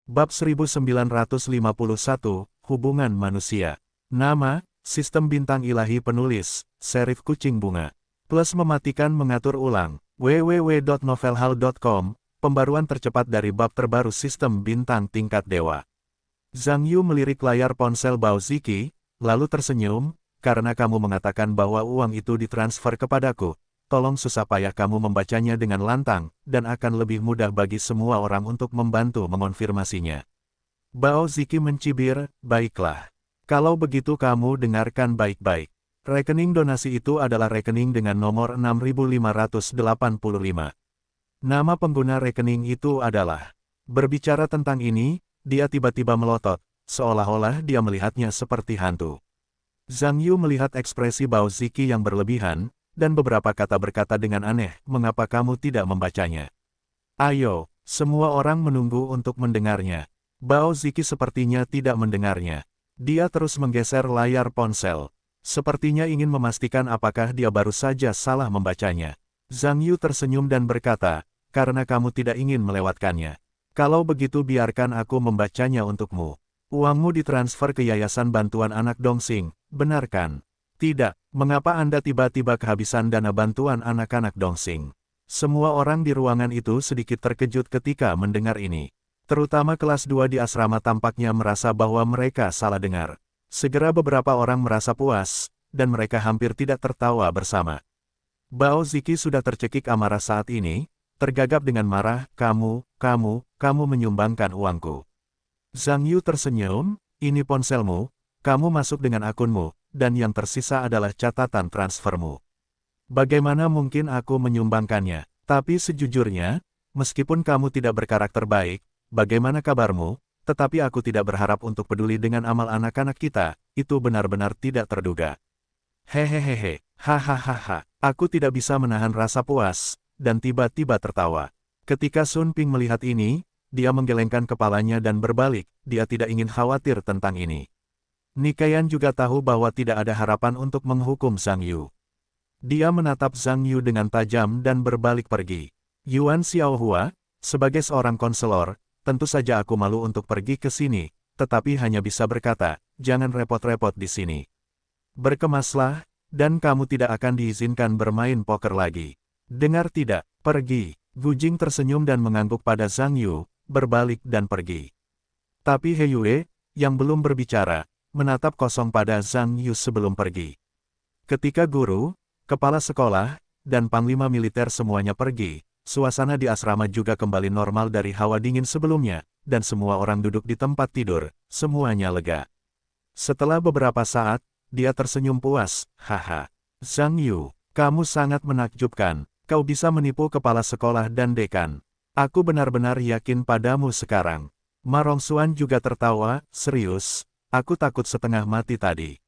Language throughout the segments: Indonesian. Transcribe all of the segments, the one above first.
Bab 1951, Hubungan Manusia. Nama, Sistem Bintang Ilahi Penulis, Serif Kucing Bunga. Plus mematikan mengatur ulang, www.novelhal.com, pembaruan tercepat dari bab terbaru Sistem Bintang Tingkat Dewa. Zhang Yu melirik layar ponsel Bao Ziki, lalu tersenyum, karena kamu mengatakan bahwa uang itu ditransfer kepadaku. Tolong susah payah kamu membacanya dengan lantang, dan akan lebih mudah bagi semua orang untuk membantu mengonfirmasinya. Bao Ziki mencibir, baiklah. Kalau begitu kamu dengarkan baik-baik. Rekening donasi itu adalah rekening dengan nomor 6585. Nama pengguna rekening itu adalah. Berbicara tentang ini, dia tiba-tiba melotot, seolah-olah dia melihatnya seperti hantu. Zhang Yu melihat ekspresi Bao Ziki yang berlebihan, dan beberapa kata berkata dengan aneh, mengapa kamu tidak membacanya? Ayo, semua orang menunggu untuk mendengarnya. Bao Ziki sepertinya tidak mendengarnya. Dia terus menggeser layar ponsel. Sepertinya ingin memastikan apakah dia baru saja salah membacanya. Zhang Yu tersenyum dan berkata, karena kamu tidak ingin melewatkannya. Kalau begitu biarkan aku membacanya untukmu. Uangmu ditransfer ke Yayasan Bantuan Anak Dongsing, benar kan? Tidak, mengapa Anda tiba-tiba kehabisan dana bantuan anak-anak Dongsing? Semua orang di ruangan itu sedikit terkejut ketika mendengar ini. Terutama kelas 2 di asrama tampaknya merasa bahwa mereka salah dengar. Segera beberapa orang merasa puas, dan mereka hampir tidak tertawa bersama. Bao Ziki sudah tercekik amarah saat ini, tergagap dengan marah, kamu menyumbangkan uangku. Zhang Yu tersenyum, ini ponselmu, kamu masuk dengan akunmu, dan yang tersisa adalah catatan transfermu. Bagaimana mungkin aku menyumbangkannya? Tapi sejujurnya, meskipun kamu tidak berkarakter baik, bagaimana kabarmu? Tetapi aku tidak berharap untuk peduli dengan amal anak-anak kita, itu benar-benar tidak terduga. Hehehehe, hahaha, aku tidak bisa menahan rasa puas, dan tiba-tiba tertawa. Ketika Sun Ping melihat ini, dia menggelengkan kepalanya dan berbalik, dia tidak ingin khawatir tentang ini. Nikayan juga tahu bahwa tidak ada harapan untuk menghukum Zhang Yu. Dia menatap Zhang Yu dengan tajam dan berbalik pergi. Yuan Xiaohua, sebagai seorang konselor, tentu saja aku malu untuk pergi ke sini, tetapi hanya bisa berkata, jangan repot-repot di sini. Berkemaslah, dan kamu tidak akan diizinkan bermain poker lagi. Dengar tidak, pergi. Gu Jing tersenyum dan mengangguk pada Zhang Yu, berbalik dan pergi. Tapi He Yue, yang belum berbicara, menatap kosong pada Zhang Yu sebelum pergi. Ketika guru, kepala sekolah, dan panglima militer semuanya pergi, suasana di asrama juga kembali normal dari hawa dingin sebelumnya, dan semua orang duduk di tempat tidur, semuanya lega. Setelah beberapa saat, dia tersenyum puas, haha. Zhang Yu, kamu sangat menakjubkan, kau bisa menipu kepala sekolah dan dekan. Aku benar-benar yakin padamu sekarang. Ma Rongxuan juga tertawa, serius? Aku takut setengah mati tadi.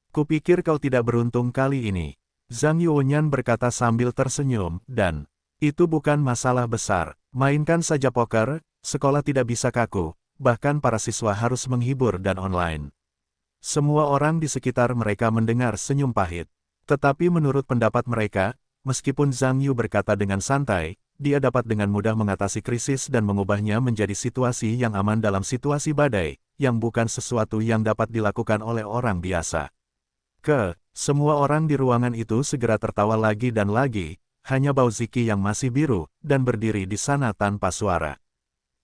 Kupikir kau tidak beruntung kali ini. Zhang Yuonyan berkata sambil tersenyum, dan itu bukan masalah besar. Mainkan saja poker, sekolah tidak bisa kaku, bahkan para siswa harus menghibur dan online. Semua orang di sekitar mereka mendengar senyum pahit. Tetapi menurut pendapat mereka, meskipun Zhang Yu berkata dengan santai, dia dapat dengan mudah mengatasi krisis dan mengubahnya menjadi situasi yang aman dalam situasi badai, yang bukan sesuatu yang dapat dilakukan oleh orang biasa. Semua orang di ruangan itu segera tertawa lagi dan lagi, hanya Bao Ziki yang masih biru, dan berdiri di sana tanpa suara.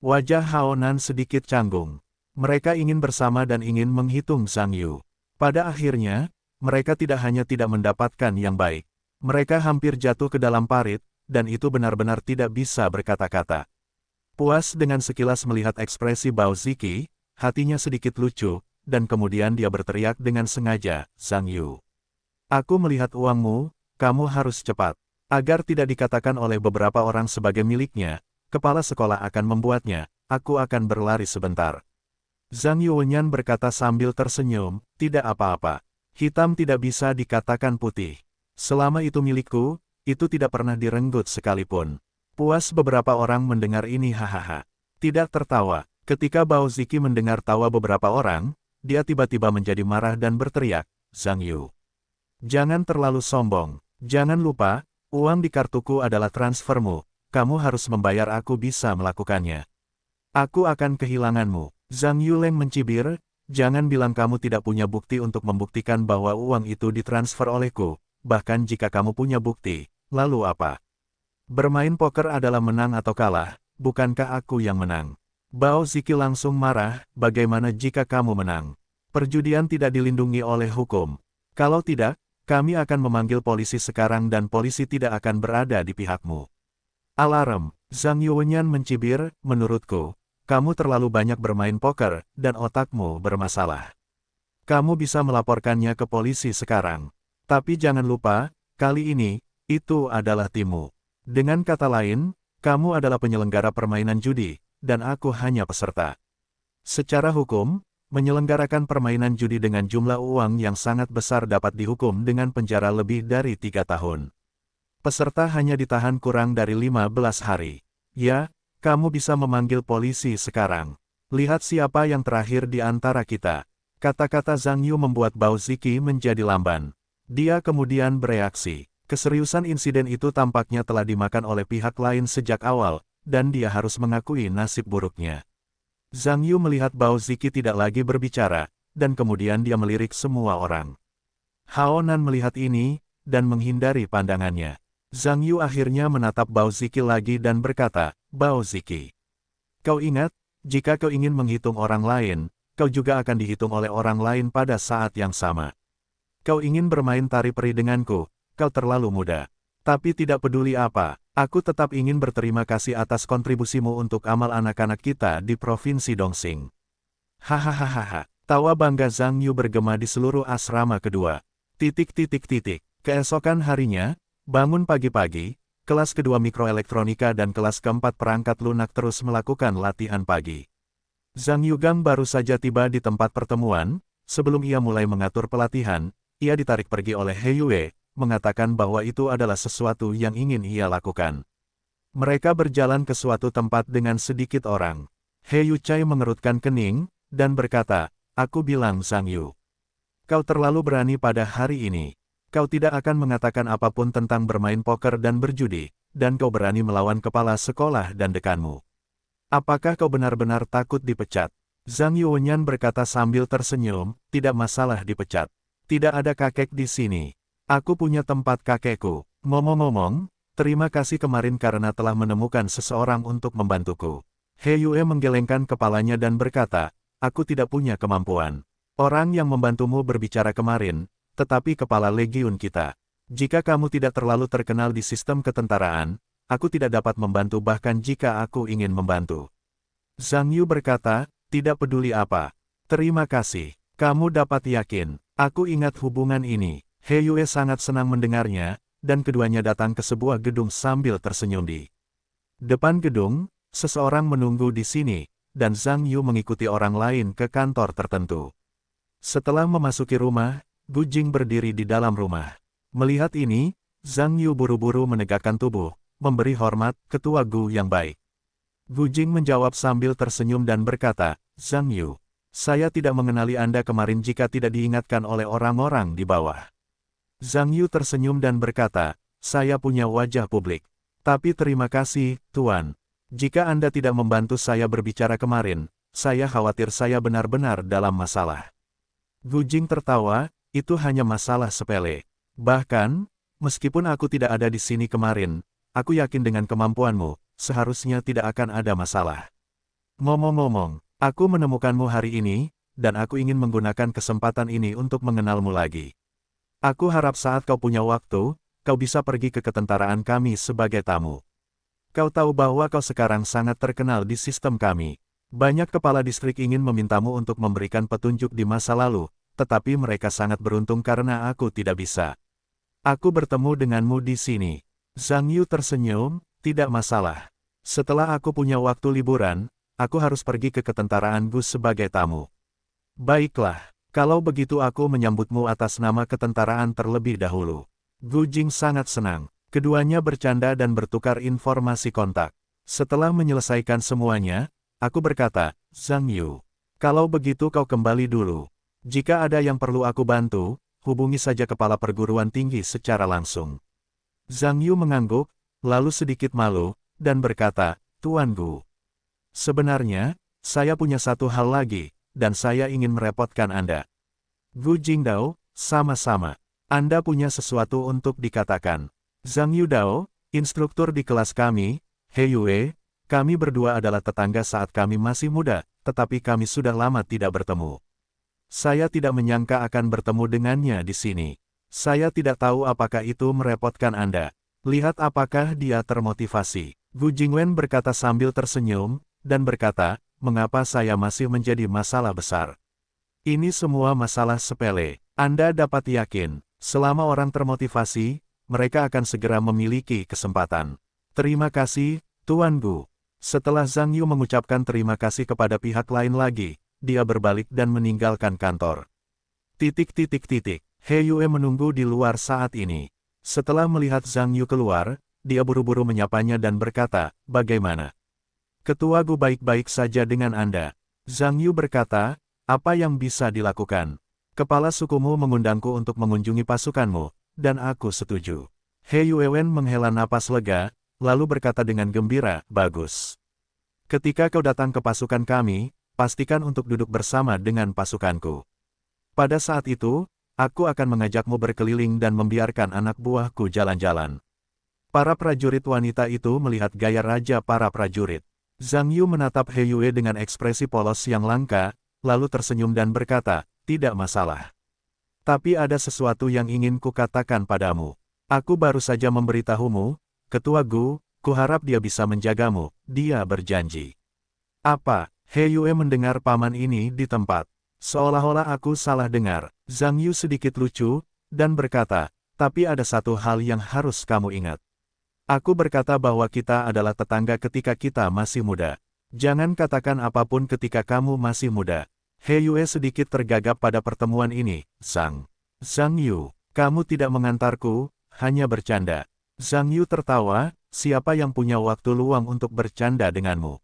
Wajah Haonan sedikit canggung. Mereka ingin bersama dan ingin menghitung Zhang Yu. Pada akhirnya, mereka tidak hanya tidak mendapatkan yang baik. Mereka hampir jatuh ke dalam parit, dan itu benar-benar tidak bisa berkata-kata. Puas dengan sekilas melihat ekspresi Bao Ziki, hatinya sedikit lucu, dan kemudian dia berteriak dengan sengaja, Zhang Yu. Aku melihat uangmu, kamu harus cepat. Agar tidak dikatakan oleh beberapa orang sebagai miliknya, kepala sekolah akan membuatnya, aku akan berlari sebentar. Zhang Yuonyan berkata sambil tersenyum, tidak apa-apa. Hitam tidak bisa dikatakan putih. Selama itu milikku, itu tidak pernah direnggut sekalipun. Puas beberapa orang mendengar ini hahaha. Tidak tertawa. Ketika Bao Ziki mendengar tawa beberapa orang, dia tiba-tiba menjadi marah dan berteriak, Zhang Yu. Jangan terlalu sombong. Jangan lupa, uang di kartuku adalah transfermu. Kamu harus membayar aku bisa melakukannya. Aku akan kehilanganmu. Zhang Yuleng mencibir, jangan bilang kamu tidak punya bukti untuk membuktikan bahwa uang itu ditransfer olehku, bahkan jika kamu punya bukti, lalu apa? Bermain poker adalah menang atau kalah, bukankah aku yang menang? Bao Ziki langsung marah, bagaimana jika kamu menang? Perjudian tidak dilindungi oleh hukum. Kalau tidak, kami akan memanggil polisi sekarang dan polisi tidak akan berada di pihakmu. Alarm, Zhang Yuwenyan mencibir, menurutku, kamu terlalu banyak bermain poker, dan otakmu bermasalah. Kamu bisa melaporkannya ke polisi sekarang. Tapi jangan lupa, kali ini, itu adalah timmu. Dengan kata lain, kamu adalah penyelenggara permainan judi, dan aku hanya peserta. Secara hukum, menyelenggarakan permainan judi dengan jumlah uang yang sangat besar dapat dihukum dengan penjara lebih dari 3 tahun. Peserta hanya ditahan kurang dari 15 hari. Ya, kamu bisa memanggil polisi sekarang. Lihat siapa yang terakhir di antara kita. Kata-kata Zhang Yu membuat Bao Ziki menjadi lamban. Dia kemudian bereaksi. Keseriusan insiden itu tampaknya telah dimakan oleh pihak lain sejak awal, dan dia harus mengakui nasib buruknya. Zhang Yu melihat Bao Ziki tidak lagi berbicara, dan kemudian dia melirik semua orang. Hao Nan melihat ini, dan menghindari pandangannya. Zhang Yu akhirnya menatap Bao Ziki lagi dan berkata, Bao Ziki, kau ingat, jika kau ingin menghitung orang lain, kau juga akan dihitung oleh orang lain pada saat yang sama. Kau ingin bermain tari peri denganku, kau terlalu muda. Tapi tidak peduli apa, aku tetap ingin berterima kasih atas kontribusimu untuk amal anak-anak kita di Provinsi Dongxing. Hahaha, tawa bangga Zhang Yu bergema di seluruh asrama kedua. Keesokan harinya, bangun pagi-pagi, kelas kedua mikroelektronika dan kelas keempat perangkat lunak terus melakukan latihan pagi. Zhang Yugang baru saja tiba di tempat pertemuan, sebelum ia mulai mengatur pelatihan, ia ditarik pergi oleh He Yue, mengatakan bahwa itu adalah sesuatu yang ingin ia lakukan. Mereka berjalan ke suatu tempat dengan sedikit orang. He Yu Chai mengerutkan kening, dan berkata, aku bilang Zhang Yu, kau terlalu berani pada hari ini. Kau tidak akan mengatakan apapun tentang bermain poker dan berjudi, dan kau berani melawan kepala sekolah dan dekanmu. Apakah kau benar-benar takut dipecat? Zhang Yuwenyan berkata sambil tersenyum, tidak masalah dipecat. Tidak ada kakek di sini. Aku punya tempat kakekku. Ngomong-ngomong, terima kasih kemarin karena telah menemukan seseorang untuk membantuku. He Yue menggelengkan kepalanya dan berkata, aku tidak punya kemampuan. Orang yang membantumu berbicara kemarin, tetapi kepala legiun kita. Jika kamu tidak terlalu terkenal di sistem ketentaraan, aku tidak dapat membantu bahkan jika aku ingin membantu. Zhang Yu berkata, tidak peduli apa. Terima kasih. Kamu dapat yakin, aku ingat hubungan ini. He Yue sangat senang mendengarnya, dan keduanya datang ke sebuah gedung sambil tersenyum di depan gedung, seseorang menunggu di sini, dan Zhang Yu mengikuti orang lain ke kantor tertentu. Setelah memasuki rumah, Gu Jing berdiri di dalam rumah. Melihat ini, Zhang Yu buru-buru menegakkan tubuh, memberi hormat, ketua Gu yang baik. Gu Jing menjawab sambil tersenyum dan berkata, Zhang Yu, saya tidak mengenali Anda kemarin jika tidak diingatkan oleh orang-orang di bawah. Zhang Yu tersenyum dan berkata, saya punya wajah publik. Tapi terima kasih, Tuan. Jika Anda tidak membantu saya berbicara kemarin, saya khawatir saya benar-benar dalam masalah. Gu Jing tertawa, itu hanya masalah sepele. Bahkan, meskipun aku tidak ada di sini kemarin, aku yakin dengan kemampuanmu, seharusnya tidak akan ada masalah. Ngomong-ngomong, aku menemukanmu hari ini, dan aku ingin menggunakan kesempatan ini untuk mengenalmu lagi. Aku harap saat kau punya waktu, kau bisa pergi ke ketentaraan kami sebagai tamu. Kau tahu bahwa kau sekarang sangat terkenal di sistem kami. Banyak kepala distrik ingin memintamu untuk memberikan petunjuk di masa lalu, tetapi mereka sangat beruntung karena aku tidak bisa. Aku bertemu denganmu di sini. Zhang Yu tersenyum, tidak masalah. Setelah aku punya waktu liburan, aku harus pergi ke ketentaraan Gus sebagai tamu. Baiklah, kalau begitu aku menyambutmu atas nama ketentaraan terlebih dahulu. Gu Jing sangat senang. Keduanya bercanda dan bertukar informasi kontak. Setelah menyelesaikan semuanya, aku berkata, Zhang Yu, kalau begitu kau kembali dulu. Jika ada yang perlu aku bantu, hubungi saja kepala perguruan tinggi secara langsung. Zhang Yu mengangguk, lalu sedikit malu, dan berkata, Tuan Gu, Sebenarnya, saya punya satu hal lagi, dan saya ingin merepotkan Anda. Gu Jingdao, sama-sama. Anda punya sesuatu untuk dikatakan. Zhang Yudao, instruktur di kelas kami, He Yue, kami berdua adalah tetangga saat kami masih muda, tetapi kami sudah lama tidak bertemu. Saya tidak menyangka akan bertemu dengannya di sini. Saya tidak tahu apakah itu merepotkan Anda. Lihat apakah dia termotivasi. Gu Jingwen berkata sambil tersenyum, dan berkata, mengapa saya masih menjadi masalah besar? Ini semua masalah sepele. Anda dapat yakin, selama orang termotivasi, mereka akan segera memiliki kesempatan. Terima kasih, Tuan Gu. Setelah Zhang Yu mengucapkan terima kasih kepada pihak lain lagi, dia berbalik dan meninggalkan kantor. He Yue menunggu di luar saat ini. Setelah melihat Zhang Yu keluar, dia buru-buru menyapanya dan berkata, bagaimana? Ketua Gu baik-baik saja dengan Anda. Zhang Yu berkata, apa yang bisa dilakukan? Kepala sukumu mengundangku untuk mengunjungi pasukanmu, dan aku setuju. He Yuewen menghela napas lega, lalu berkata dengan gembira, bagus. Ketika kau datang ke pasukan kami, pastikan untuk duduk bersama dengan pasukanku. Pada saat itu, aku akan mengajakmu berkeliling dan membiarkan anak buahku jalan-jalan. Para prajurit wanita itu melihat gaya raja para prajurit. Zhang Yu menatap He Yue dengan ekspresi polos yang langka, lalu tersenyum dan berkata, tidak masalah. Tapi ada sesuatu yang ingin kukatakan padamu. Aku baru saja memberitahumu, Ketua Gu, kuharap dia bisa menjagamu, dia berjanji. Apa? He Yue mendengar paman ini di tempat. Seolah-olah aku salah dengar. Zhang Yu sedikit lucu, dan berkata, tapi ada satu hal yang harus kamu ingat. Aku berkata bahwa kita adalah tetangga ketika kita masih muda. Jangan katakan apapun ketika kamu masih muda. He Yue sedikit tergagap pada pertemuan ini. Zhang Yu, kamu tidak mengantarku, hanya bercanda. Zhang Yu tertawa, siapa yang punya waktu luang untuk bercanda denganmu?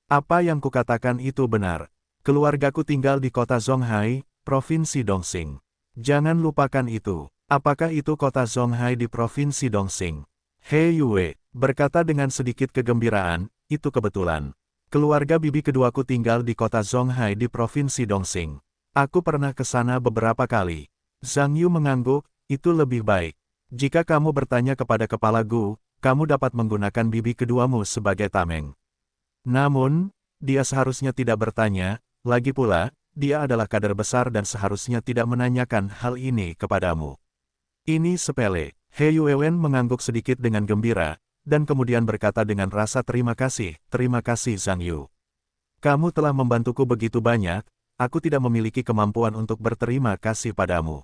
Apa yang kukatakan itu benar. Keluargaku tinggal di kota Zonghai, Provinsi Dongxing. Jangan lupakan itu. Apakah itu kota Zonghai di Provinsi Dongxing? He Yue berkata dengan sedikit kegembiraan, itu kebetulan. Keluarga bibi keduaku tinggal di kota Zonghai di Provinsi Dongxing. Aku pernah ke sana beberapa kali. Zhang Yu mengangguk, itu lebih baik. Jika kamu bertanya kepada kepala Gu, kamu dapat menggunakan bibi keduamu sebagai tameng. Namun, dia seharusnya tidak bertanya. Lagi pula, dia adalah kader besar dan seharusnya tidak menanyakan hal ini kepadamu. Ini sepele. He Yuewen mengangguk sedikit dengan gembira, dan kemudian berkata dengan rasa terima kasih Zhang Yu. Kamu telah membantuku begitu banyak, aku tidak memiliki kemampuan untuk berterima kasih padamu.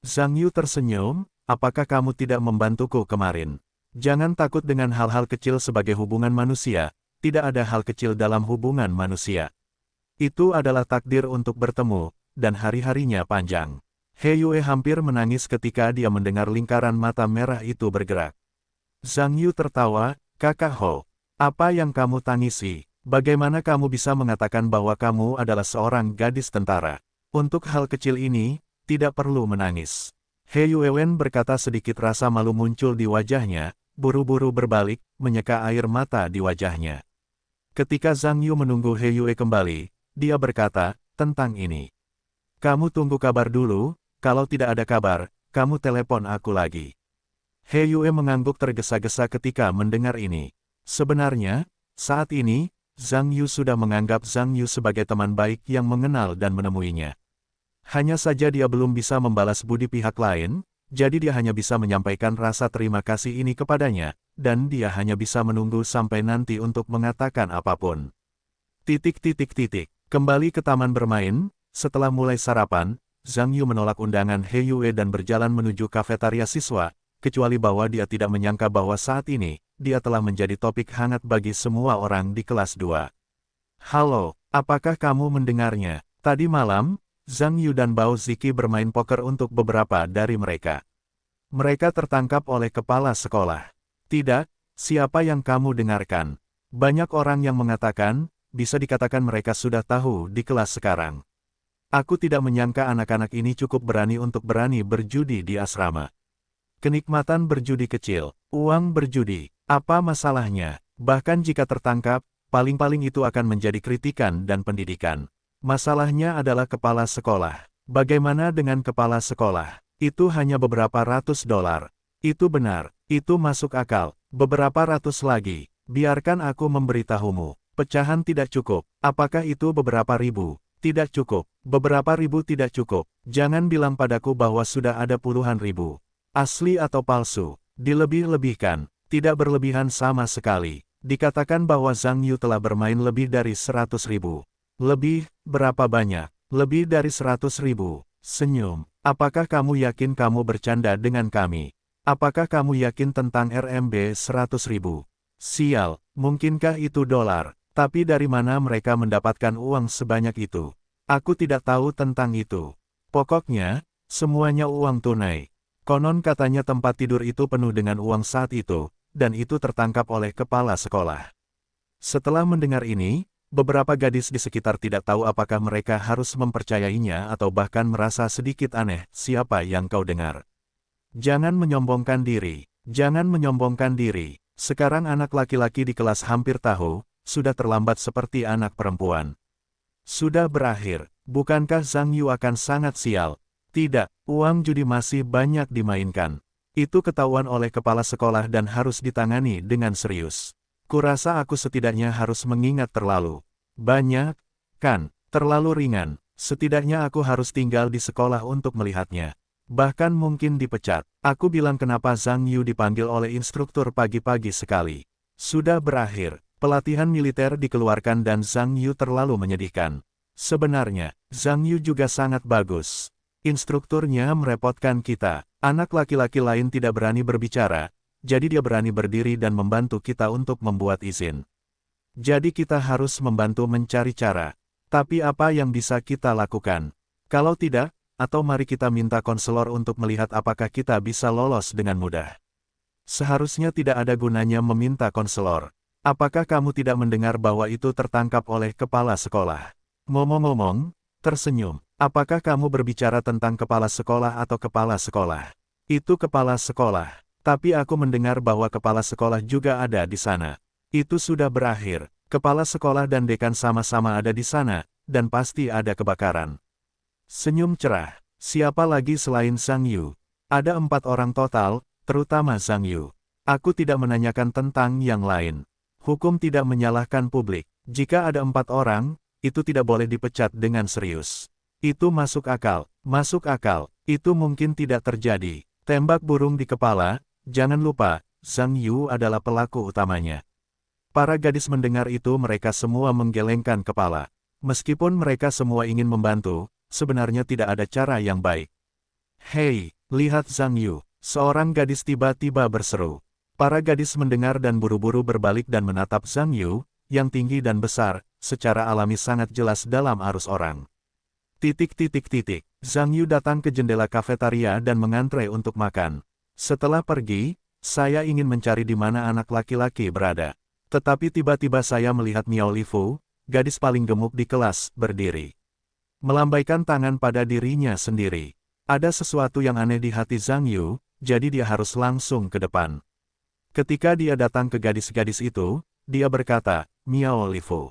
Zhang Yu tersenyum, apakah kamu tidak membantuku kemarin? Jangan takut dengan hal-hal kecil sebagai hubungan manusia, tidak ada hal kecil dalam hubungan manusia. Itu adalah takdir untuk bertemu, dan hari-harinya panjang. He Yue hampir menangis ketika dia mendengar lingkaran mata merah itu bergerak. Zhang Yu tertawa, Kakak Ho. Apa yang kamu tangisi? Bagaimana kamu bisa mengatakan bahwa kamu adalah seorang gadis tentara? Untuk hal kecil ini, tidak perlu menangis. He Yuewen berkata sedikit rasa malu muncul di wajahnya, buru-buru berbalik, menyeka air mata di wajahnya. Ketika Zhang Yu menunggu He Yue kembali, dia berkata, tentang ini. Kamu tunggu kabar dulu, kalau tidak ada kabar, kamu telepon aku lagi. He Yue mengangguk tergesa-gesa ketika mendengar ini. Sebenarnya, saat ini, Zhang Yu sudah menganggap Zhang Yu sebagai teman baik yang mengenal dan menemuinya. Hanya saja dia belum bisa membalas budi pihak lain, jadi dia hanya bisa menyampaikan rasa terima kasih ini kepadanya, dan dia hanya bisa menunggu sampai nanti untuk mengatakan apapun. Kembali ke taman bermain, setelah mulai sarapan, Zhang Yu menolak undangan He Yue dan berjalan menuju kafetaria siswa, kecuali bahwa dia tidak menyangka bahwa saat ini, dia telah menjadi topik hangat bagi semua orang di kelas 2. Halo, apakah kamu mendengarnya? Tadi malam, Zhang Yu dan Bao Ziki bermain poker untuk beberapa dari mereka. Mereka tertangkap oleh kepala sekolah. Tidak, siapa yang kamu dengarkan? Banyak orang yang mengatakan, bisa dikatakan mereka sudah tahu di kelas sekarang. Aku tidak menyangka anak-anak ini cukup berani untuk berani berjudi di asrama. Kenikmatan berjudi kecil, uang berjudi, apa masalahnya? Bahkan jika tertangkap, paling-paling itu akan menjadi kritikan dan pendidikan. Masalahnya adalah kepala sekolah. Bagaimana dengan kepala sekolah? Itu hanya beberapa ratus dolar. Itu benar, itu masuk akal. Beberapa ratus lagi. Biarkan aku memberitahumu. Pecahan tidak cukup. Apakah itu beberapa ribu? Tidak cukup. Beberapa ribu tidak cukup. Jangan bilang padaku bahwa sudah ada puluhan ribu. Asli atau palsu? Dilebih-lebihkan. Tidak berlebihan sama sekali. Dikatakan bahwa Zhang Yu telah bermain lebih dari 100 ribu. Lebih, berapa banyak? Lebih dari 100 ribu. Senyum. Apakah kamu yakin kamu bercanda dengan kami? Apakah kamu yakin tentang RMB 100 ribu? Sial, mungkinkah itu dolar? Tapi dari mana mereka mendapatkan uang sebanyak itu? Aku tidak tahu tentang itu. Pokoknya, semuanya uang tunai. Konon katanya tempat tidur itu penuh dengan uang saat itu, dan itu tertangkap oleh kepala sekolah. Setelah mendengar ini, beberapa gadis di sekitar tidak tahu apakah mereka harus mempercayainya atau bahkan merasa sedikit aneh. Siapa yang kau dengar? Jangan menyombongkan diri. Jangan menyombongkan diri. Sekarang anak laki-laki di kelas hampir tahu, sudah terlambat seperti anak perempuan. Sudah berakhir. Bukankah Zhang Yu akan sangat sial? Tidak, uang judi masih banyak dimainkan. Itu ketahuan oleh kepala sekolah dan harus ditangani dengan serius. Kurasa aku setidaknya harus mengingat terlalu banyak, kan? Terlalu ringan. Setidaknya aku harus tinggal di sekolah untuk melihatnya. Bahkan mungkin dipecat. Aku bilang kenapa Zhang Yu dipanggil oleh instruktur pagi-pagi sekali. Sudah berakhir. Pelatihan militer dikeluarkan dan Zhang Yu terlalu menyedihkan. Sebenarnya, Zhang Yu juga sangat bagus. Instrukturnya merepotkan kita. Anak laki-laki lain tidak berani berbicara, jadi dia berani berdiri dan membantu kita untuk membuat izin. Jadi kita harus membantu mencari cara. Tapi apa yang bisa kita lakukan? Kalau tidak, atau mari kita minta konselor untuk melihat apakah kita bisa lolos dengan mudah. Seharusnya tidak ada gunanya meminta konselor. Apakah kamu tidak mendengar bahwa itu tertangkap oleh kepala sekolah? Ngomong-ngomong, tersenyum. Apakah kamu berbicara tentang kepala sekolah atau kepala sekolah? Itu kepala sekolah. Tapi aku mendengar bahwa kepala sekolah juga ada di sana. Itu sudah berakhir. Kepala sekolah dan dekan sama-sama ada di sana, dan pasti ada kebakaran. Senyum cerah. Siapa lagi selain Zhang Yu? Ada 4 orang total, terutama Zhang Yu. Aku tidak menanyakan tentang yang lain. Hukum tidak menyalahkan publik. Jika ada 4 orang, itu tidak boleh dipecat dengan serius. Itu masuk akal. Masuk akal. Itu mungkin tidak terjadi. Tembak burung di kepala. Jangan lupa, Zhang Yu adalah pelaku utamanya. Para gadis mendengar itu mereka semua menggelengkan kepala. Meskipun mereka semua ingin membantu, sebenarnya tidak ada cara yang baik. Hei, lihat Zhang Yu. Seorang gadis tiba-tiba berseru. Para gadis mendengar dan buru-buru berbalik dan menatap Zhang Yu, yang tinggi dan besar, secara alami sangat jelas dalam arus orang. Zhang Yu datang ke jendela kafetaria dan mengantre untuk makan. Setelah pergi, saya ingin mencari di mana anak laki-laki berada. Tetapi tiba-tiba saya melihat Miao Lifu, gadis paling gemuk di kelas, berdiri. Melambaikan tangan pada dirinya sendiri. Ada sesuatu yang aneh di hati Zhang Yu, jadi dia harus langsung ke depan. Ketika dia datang ke gadis-gadis itu, dia berkata, Miao Lifu.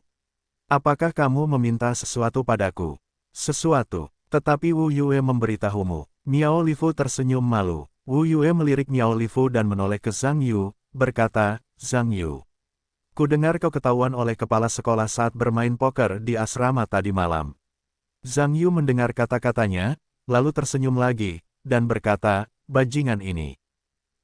Apakah kamu meminta sesuatu padaku? Sesuatu, tetapi Wu Yue memberitahumu. Miao Lifu tersenyum malu. Wu Yue melirik Miao Lifu dan menoleh ke Zhang Yu, berkata, Zhang Yu. Kudengar kau ketahuan oleh kepala sekolah saat bermain poker di asrama tadi malam. Zhang Yu mendengar kata-katanya, lalu tersenyum lagi, dan berkata, bajingan ini.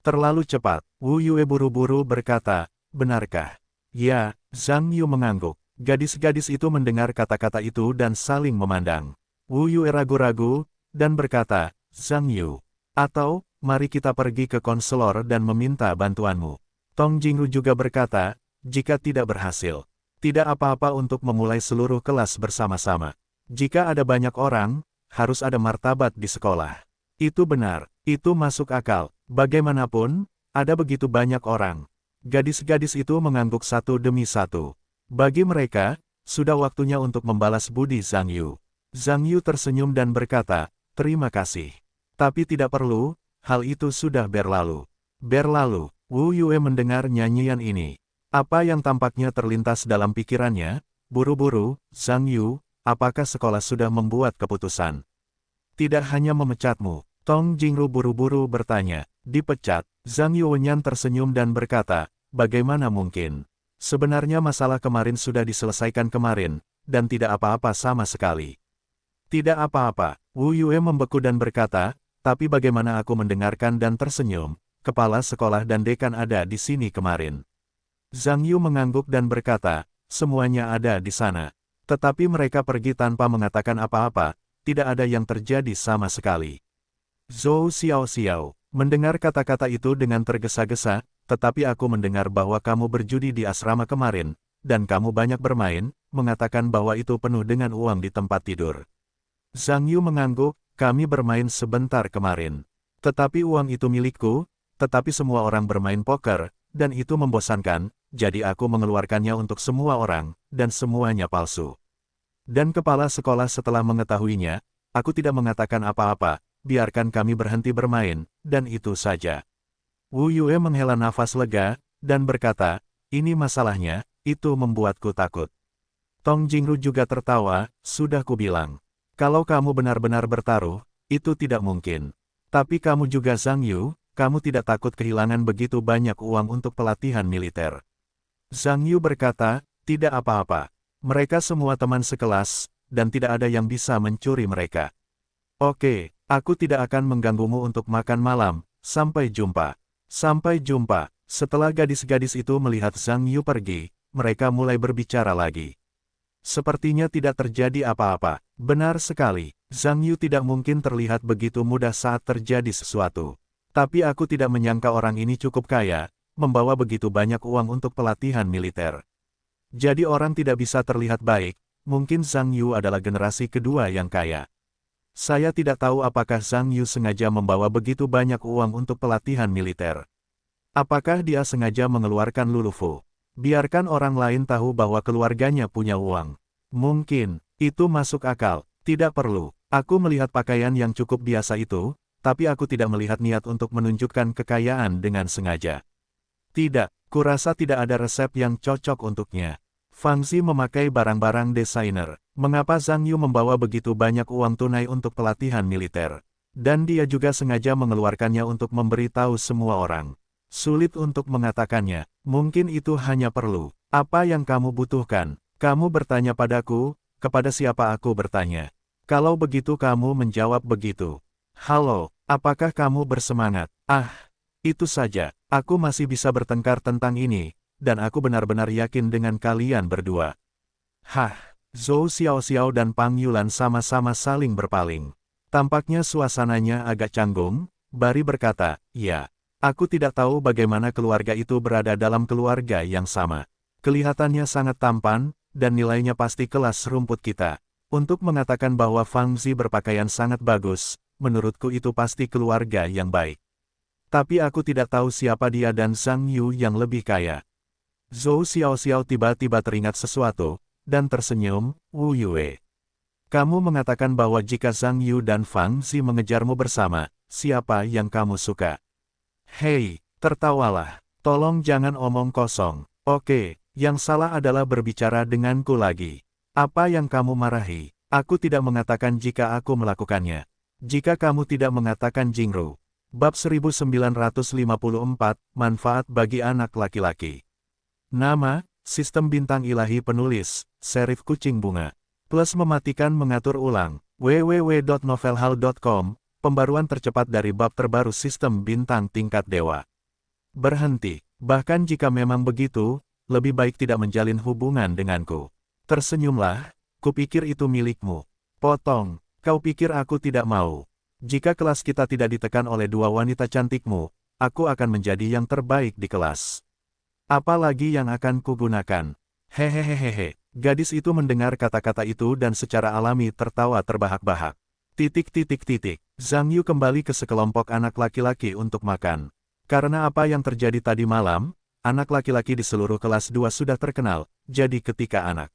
Terlalu cepat. Wu Yue buru-buru berkata, benarkah? Ya, Zhang Yu mengangguk. Gadis-gadis itu mendengar kata-kata itu dan saling memandang. Wu Yue ragu-ragu, dan berkata, Zhang Yu. Atau, mari kita pergi ke konselor dan meminta bantuanmu. Tong Jingru juga berkata, jika tidak berhasil, tidak apa-apa untuk memulai seluruh kelas bersama-sama. Jika ada banyak orang, harus ada martabat di sekolah. Itu benar, itu masuk akal. Bagaimanapun, ada begitu banyak orang. Gadis-gadis itu mengangguk satu demi satu. Bagi mereka, sudah waktunya untuk membalas budi Zhang Yu. Zhang Yu tersenyum dan berkata, terima kasih. Tapi tidak perlu, hal itu sudah berlalu. Berlalu, Wu Yue mendengar nyanyian ini. Apa yang tampaknya terlintas dalam pikirannya? Buru-buru, Zhang Yu, apakah sekolah sudah membuat keputusan? Tidak hanya memecatmu. Tong Jingru buru-buru bertanya. Dipecat, Zhang Yuwenyan tersenyum dan berkata, bagaimana mungkin? Sebenarnya masalah kemarin sudah diselesaikan kemarin, dan tidak apa-apa sama sekali. Tidak apa-apa, Wu Yue membeku dan berkata, tapi bagaimana aku mendengarkan dan tersenyum, kepala sekolah dan dekan ada di sini kemarin. Zhang Yu mengangguk dan berkata, semuanya ada di sana. Tetapi mereka pergi tanpa mengatakan apa-apa, tidak ada yang terjadi sama sekali. Zhou Xiao, mendengar kata-kata itu dengan tergesa-gesa, tetapi aku mendengar bahwa kamu berjudi di asrama kemarin, dan kamu banyak bermain, mengatakan bahwa itu penuh dengan uang di tempat tidur. Zhang Yu mengangguk, kami bermain sebentar kemarin. Tetapi uang itu milikku, tetapi semua orang bermain poker, dan itu membosankan, jadi aku mengeluarkannya untuk semua orang, dan semuanya palsu. Dan kepala sekolah setelah mengetahuinya, aku tidak mengatakan apa-apa, biarkan kami berhenti bermain, dan itu saja. Wu Yue menghela nafas lega, dan berkata, ini masalahnya, itu membuatku takut. Tong Jingru juga tertawa, sudah kubilang. Kalau kamu benar-benar bertaruh, itu tidak mungkin. Tapi kamu juga Zhang Yu, kamu tidak takut kehilangan begitu banyak uang untuk pelatihan militer. Zhang Yu berkata, tidak apa-apa. Mereka semua teman sekelas, dan tidak ada yang bisa mencuri mereka. Oke, aku tidak akan mengganggumu untuk makan malam, sampai jumpa. Sampai jumpa. Setelah gadis-gadis itu melihat Zhang Yu pergi, mereka mulai berbicara lagi. Sepertinya tidak terjadi apa-apa. Benar sekali, Zhang Yu tidak mungkin terlihat begitu mudah saat terjadi sesuatu. Tapi aku tidak menyangka orang ini cukup kaya, membawa begitu banyak uang untuk pelatihan militer. Jadi orang tidak bisa terlihat baik, mungkin Zhang Yu adalah generasi kedua yang kaya. Saya tidak tahu apakah Zhang Yu sengaja membawa begitu banyak uang untuk pelatihan militer. Apakah dia sengaja mengeluarkan Lulufu? Biarkan orang lain tahu bahwa keluarganya punya uang. Mungkin, itu masuk akal, tidak perlu. Aku melihat pakaian yang cukup biasa itu, tapi aku tidak melihat niat untuk menunjukkan kekayaan dengan sengaja. Tidak, kurasa tidak ada resep yang cocok untuknya. Fang Zi memakai barang-barang desainer. Mengapa Zhang Yu membawa begitu banyak uang tunai untuk pelatihan militer? Dan dia juga sengaja mengeluarkannya untuk memberitahu semua orang. Sulit untuk mengatakannya, mungkin itu hanya perlu. Apa yang kamu butuhkan? Kamu bertanya padaku, kepada siapa aku bertanya? Kalau begitu kamu menjawab begitu. Halo, apakah kamu bersemangat? Ah, itu saja. Aku masih bisa bertengkar tentang ini, dan aku benar-benar yakin dengan kalian berdua. Hah, Zhou Xiao dan Pang Yulan sama-sama saling berpaling. Tampaknya suasananya agak canggung, Bari berkata, ya, aku tidak tahu bagaimana keluarga itu berada dalam keluarga yang sama. Kelihatannya sangat tampan, dan nilainya pasti kelas rumput kita. Untuk mengatakan bahwa Fang Zi berpakaian sangat bagus, menurutku itu pasti keluarga yang baik. Tapi aku tidak tahu siapa dia dan Zhang Yu yang lebih kaya. Zhou Xiao tiba-tiba teringat sesuatu, dan tersenyum, Wu Yue. Kamu mengatakan bahwa jika Zhang Yu dan Fang Zi mengejarmu bersama, siapa yang kamu suka? Hei, tertawalah. Tolong jangan omong kosong. Oke, yang salah adalah berbicara denganku lagi. Apa yang kamu marahi? Aku tidak mengatakan jika aku melakukannya. Jika kamu tidak mengatakan Jingru. Bab 1954, Manfaat bagi anak laki-laki. Nama, Sistem Bintang Ilahi Penulis, Serif Kucing Bunga. Plus mematikan mengatur ulang, www.novelhal.com, pembaruan tercepat dari bab terbaru Sistem Bintang Tingkat Dewa. Berhenti, bahkan jika memang begitu, lebih baik tidak menjalin hubungan denganku. Tersenyumlah, kupikir itu milikmu. Potong, kau pikir aku tidak mau. Jika kelas kita tidak ditekan oleh dua wanita cantikmu, aku akan menjadi yang terbaik di kelas. Apalagi yang akan kugunakan? Hehehehehe. Gadis itu mendengar kata-kata itu dan secara alami tertawa terbahak-bahak. Zhang Yu kembali ke sekelompok anak laki-laki untuk makan. Karena apa yang terjadi tadi malam, anak laki-laki di seluruh kelas 2 sudah terkenal, jadi ketika anak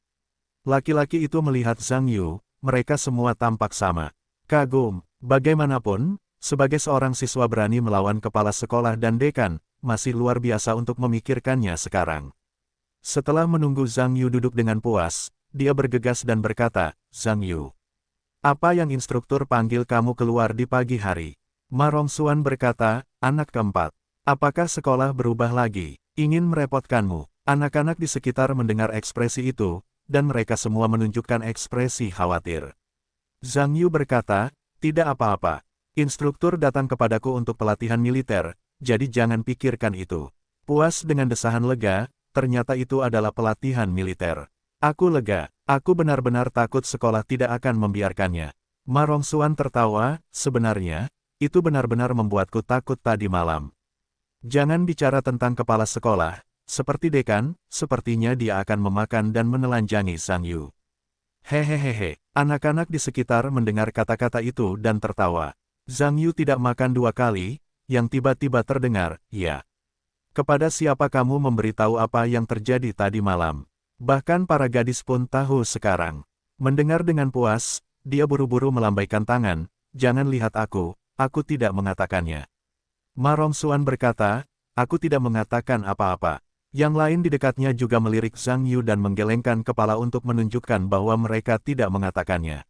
laki-laki itu melihat Zhang Yu, mereka semua tampak sama. Kagum. Bagaimanapun, sebagai seorang siswa berani melawan kepala sekolah dan dekan, masih luar biasa untuk memikirkannya sekarang. Setelah menunggu Zhang Yu duduk dengan puas, dia bergegas dan berkata, "Zhang Yu, apa yang instruktur panggil kamu keluar di pagi hari?" Ma Rongxuan berkata, "Anak keempat, apakah sekolah berubah lagi? Ingin merepotkanmu?" Anak-anak di sekitar mendengar ekspresi itu, dan mereka semua menunjukkan ekspresi khawatir. Zhang Yu berkata, "Tidak apa-apa. Instruktur datang kepadaku untuk pelatihan militer, jadi jangan pikirkan itu." Puas dengan desahan lega, ternyata itu adalah pelatihan militer. Aku lega, aku benar-benar takut sekolah tidak akan membiarkannya. Ma Rongxuan tertawa, "Sebenarnya, itu benar-benar membuatku takut tadi malam. Jangan bicara tentang kepala sekolah, seperti dekan, sepertinya dia akan memakan dan menelanjangi Zhang Yu." Hehehehe, anak-anak di sekitar mendengar kata-kata itu dan tertawa. Zhang Yu tidak makan 2 kali, yang tiba-tiba terdengar, "Ya. Kepada siapa kamu memberitahu apa yang terjadi tadi malam?" Bahkan para gadis pun tahu sekarang. Mendengar dengan puas, dia buru-buru melambaikan tangan, "Jangan lihat aku tidak mengatakannya." Ma Rongxuan berkata, "Aku tidak mengatakan apa-apa." Yang lain di dekatnya juga melirik Zhang Yu dan menggelengkan kepala untuk menunjukkan bahwa mereka tidak mengatakannya.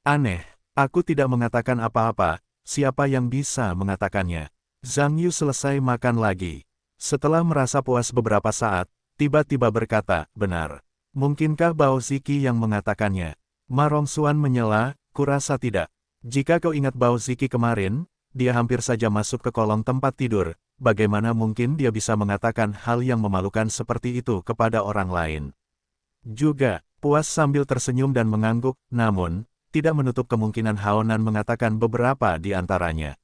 "Aneh, aku tidak mengatakan apa-apa, siapa yang bisa mengatakannya?" Zhang Yu selesai makan lagi. Setelah merasa puas beberapa saat, tiba-tiba berkata, "Benar. Mungkinkah Bao Ziki yang mengatakannya?" Ma Rongxuan menyela, "Kurasa tidak. Jika kau ingat Bao Ziki kemarin, dia hampir saja masuk ke kolong tempat tidur. Bagaimana mungkin dia bisa mengatakan hal yang memalukan seperti itu kepada orang lain?" Juga, puas sambil tersenyum dan mengangguk, namun, tidak menutup kemungkinan Haonan mengatakan beberapa di antaranya.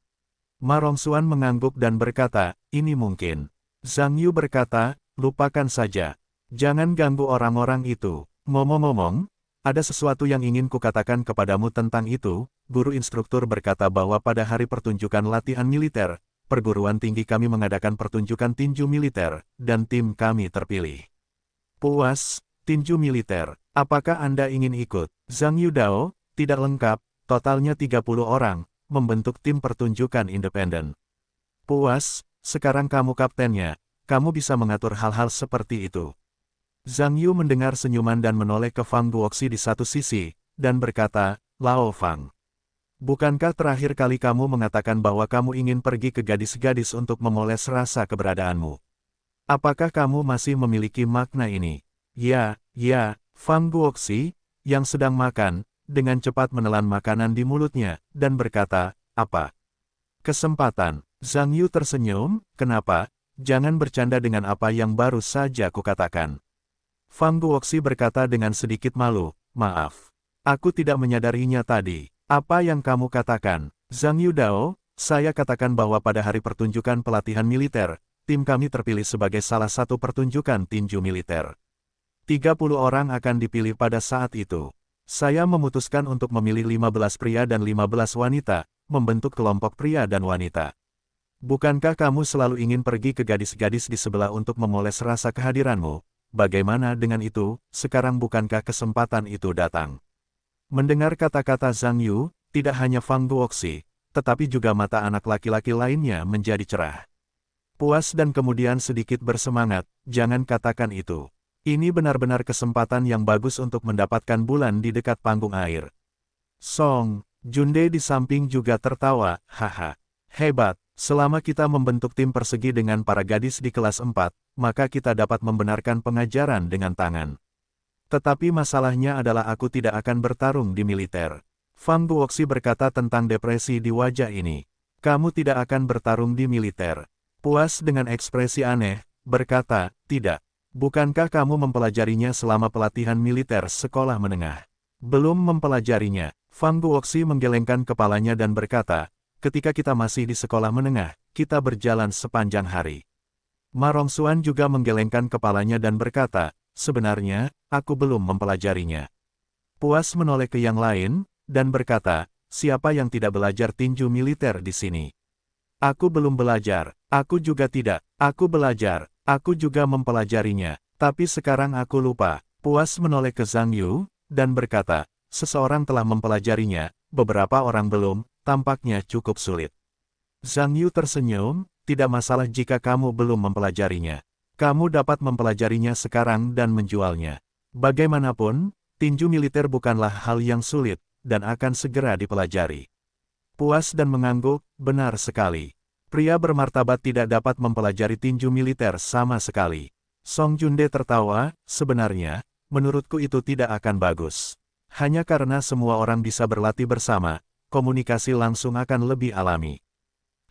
Ma Rongxuan mengangguk dan berkata, "Ini mungkin." Zhang Yu berkata, "Lupakan saja. Jangan ganggu orang-orang itu. Ngomong-ngomong, ada sesuatu yang ingin kukatakan kepadamu tentang itu." Guru instruktur berkata bahwa pada hari pertunjukan latihan militer, perguruan tinggi kami mengadakan pertunjukan tinju militer, dan tim kami terpilih. Puas, tinju militer. Apakah Anda ingin ikut? Zhang Yu Dao, tidak lengkap, totalnya 30 orang, membentuk tim pertunjukan independen. Puas, sekarang kamu kaptennya, kamu bisa mengatur hal-hal seperti itu. Zhang Yu mendengar senyuman dan menoleh ke Fang Guoxi di satu sisi, dan berkata, "Lao Fang. Bukankah terakhir kali kamu mengatakan bahwa kamu ingin pergi ke gadis-gadis untuk memoles rasa keberadaanmu? Apakah kamu masih memiliki makna ini?" "Ya, ya." Fang Guoxi, yang sedang makan, dengan cepat menelan makanan di mulutnya, dan berkata, "Apa? Kesempatan?" Zhang Yu tersenyum, "Kenapa? Jangan bercanda dengan apa yang baru saja kukatakan." Fang Guoxi berkata dengan sedikit malu, "Maaf. Aku tidak menyadarinya tadi." "Apa yang kamu katakan?" Zhang Yu Dao, "Saya katakan bahwa pada hari pertunjukan pelatihan militer, tim kami terpilih sebagai salah satu pertunjukan tinju militer. 30 orang akan dipilih pada saat itu. Saya memutuskan untuk memilih 15 pria dan 15 wanita, membentuk kelompok pria dan wanita. Bukankah kamu selalu ingin pergi ke gadis-gadis di sebelah untuk memoles rasa kehadiranmu? Bagaimana dengan itu, sekarang bukankah kesempatan itu datang?" Mendengar kata-kata Zhang Yu, tidak hanya Fang Guoxi, tetapi juga mata anak laki-laki lainnya menjadi cerah. Puas dan kemudian sedikit bersemangat, "Jangan katakan itu. Ini benar-benar kesempatan yang bagus untuk mendapatkan bulan di dekat panggung air." Song Junde di samping juga tertawa, "Haha. Hebat, selama kita membentuk tim persegi dengan para gadis di kelas 4, maka kita dapat membenarkan pengajaran dengan tangan. Tetapi masalahnya adalah aku tidak akan bertarung di militer." Fang Guoxi berkata tentang depresi di wajah ini. "Kamu tidak akan bertarung di militer." Puas dengan ekspresi aneh, berkata, "Tidak. Bukankah kamu mempelajarinya selama pelatihan militer sekolah menengah?" "Belum mempelajarinya." Fang Guoxi menggelengkan kepalanya dan berkata, "Ketika kita masih di sekolah menengah, kita berjalan sepanjang hari." Ma Rongxuan juga menggelengkan kepalanya dan berkata, "Sebenarnya, aku belum mempelajarinya." Puas menoleh ke yang lain, dan berkata, "Siapa yang tidak belajar tinju militer di sini?" "Aku belum belajar." "Aku juga tidak." "Aku belajar. Aku juga mempelajarinya. Tapi sekarang aku lupa." Puas menoleh ke Zhang Yu, dan berkata, "Seseorang telah mempelajarinya, beberapa orang belum, tampaknya cukup sulit." Zhang Yu tersenyum, "Tidak masalah jika kamu belum mempelajarinya. Kamu dapat mempelajarinya sekarang dan menjualnya. Bagaimanapun, tinju militer bukanlah hal yang sulit, dan akan segera dipelajari. Puas dan mengangguk, benar sekali. Pria bermartabat tidak dapat mempelajari tinju militer sama sekali. Song Junde tertawa, sebenarnya, menurutku itu tidak akan bagus. Hanya karena semua orang bisa berlatih bersama, komunikasi langsung akan lebih alami.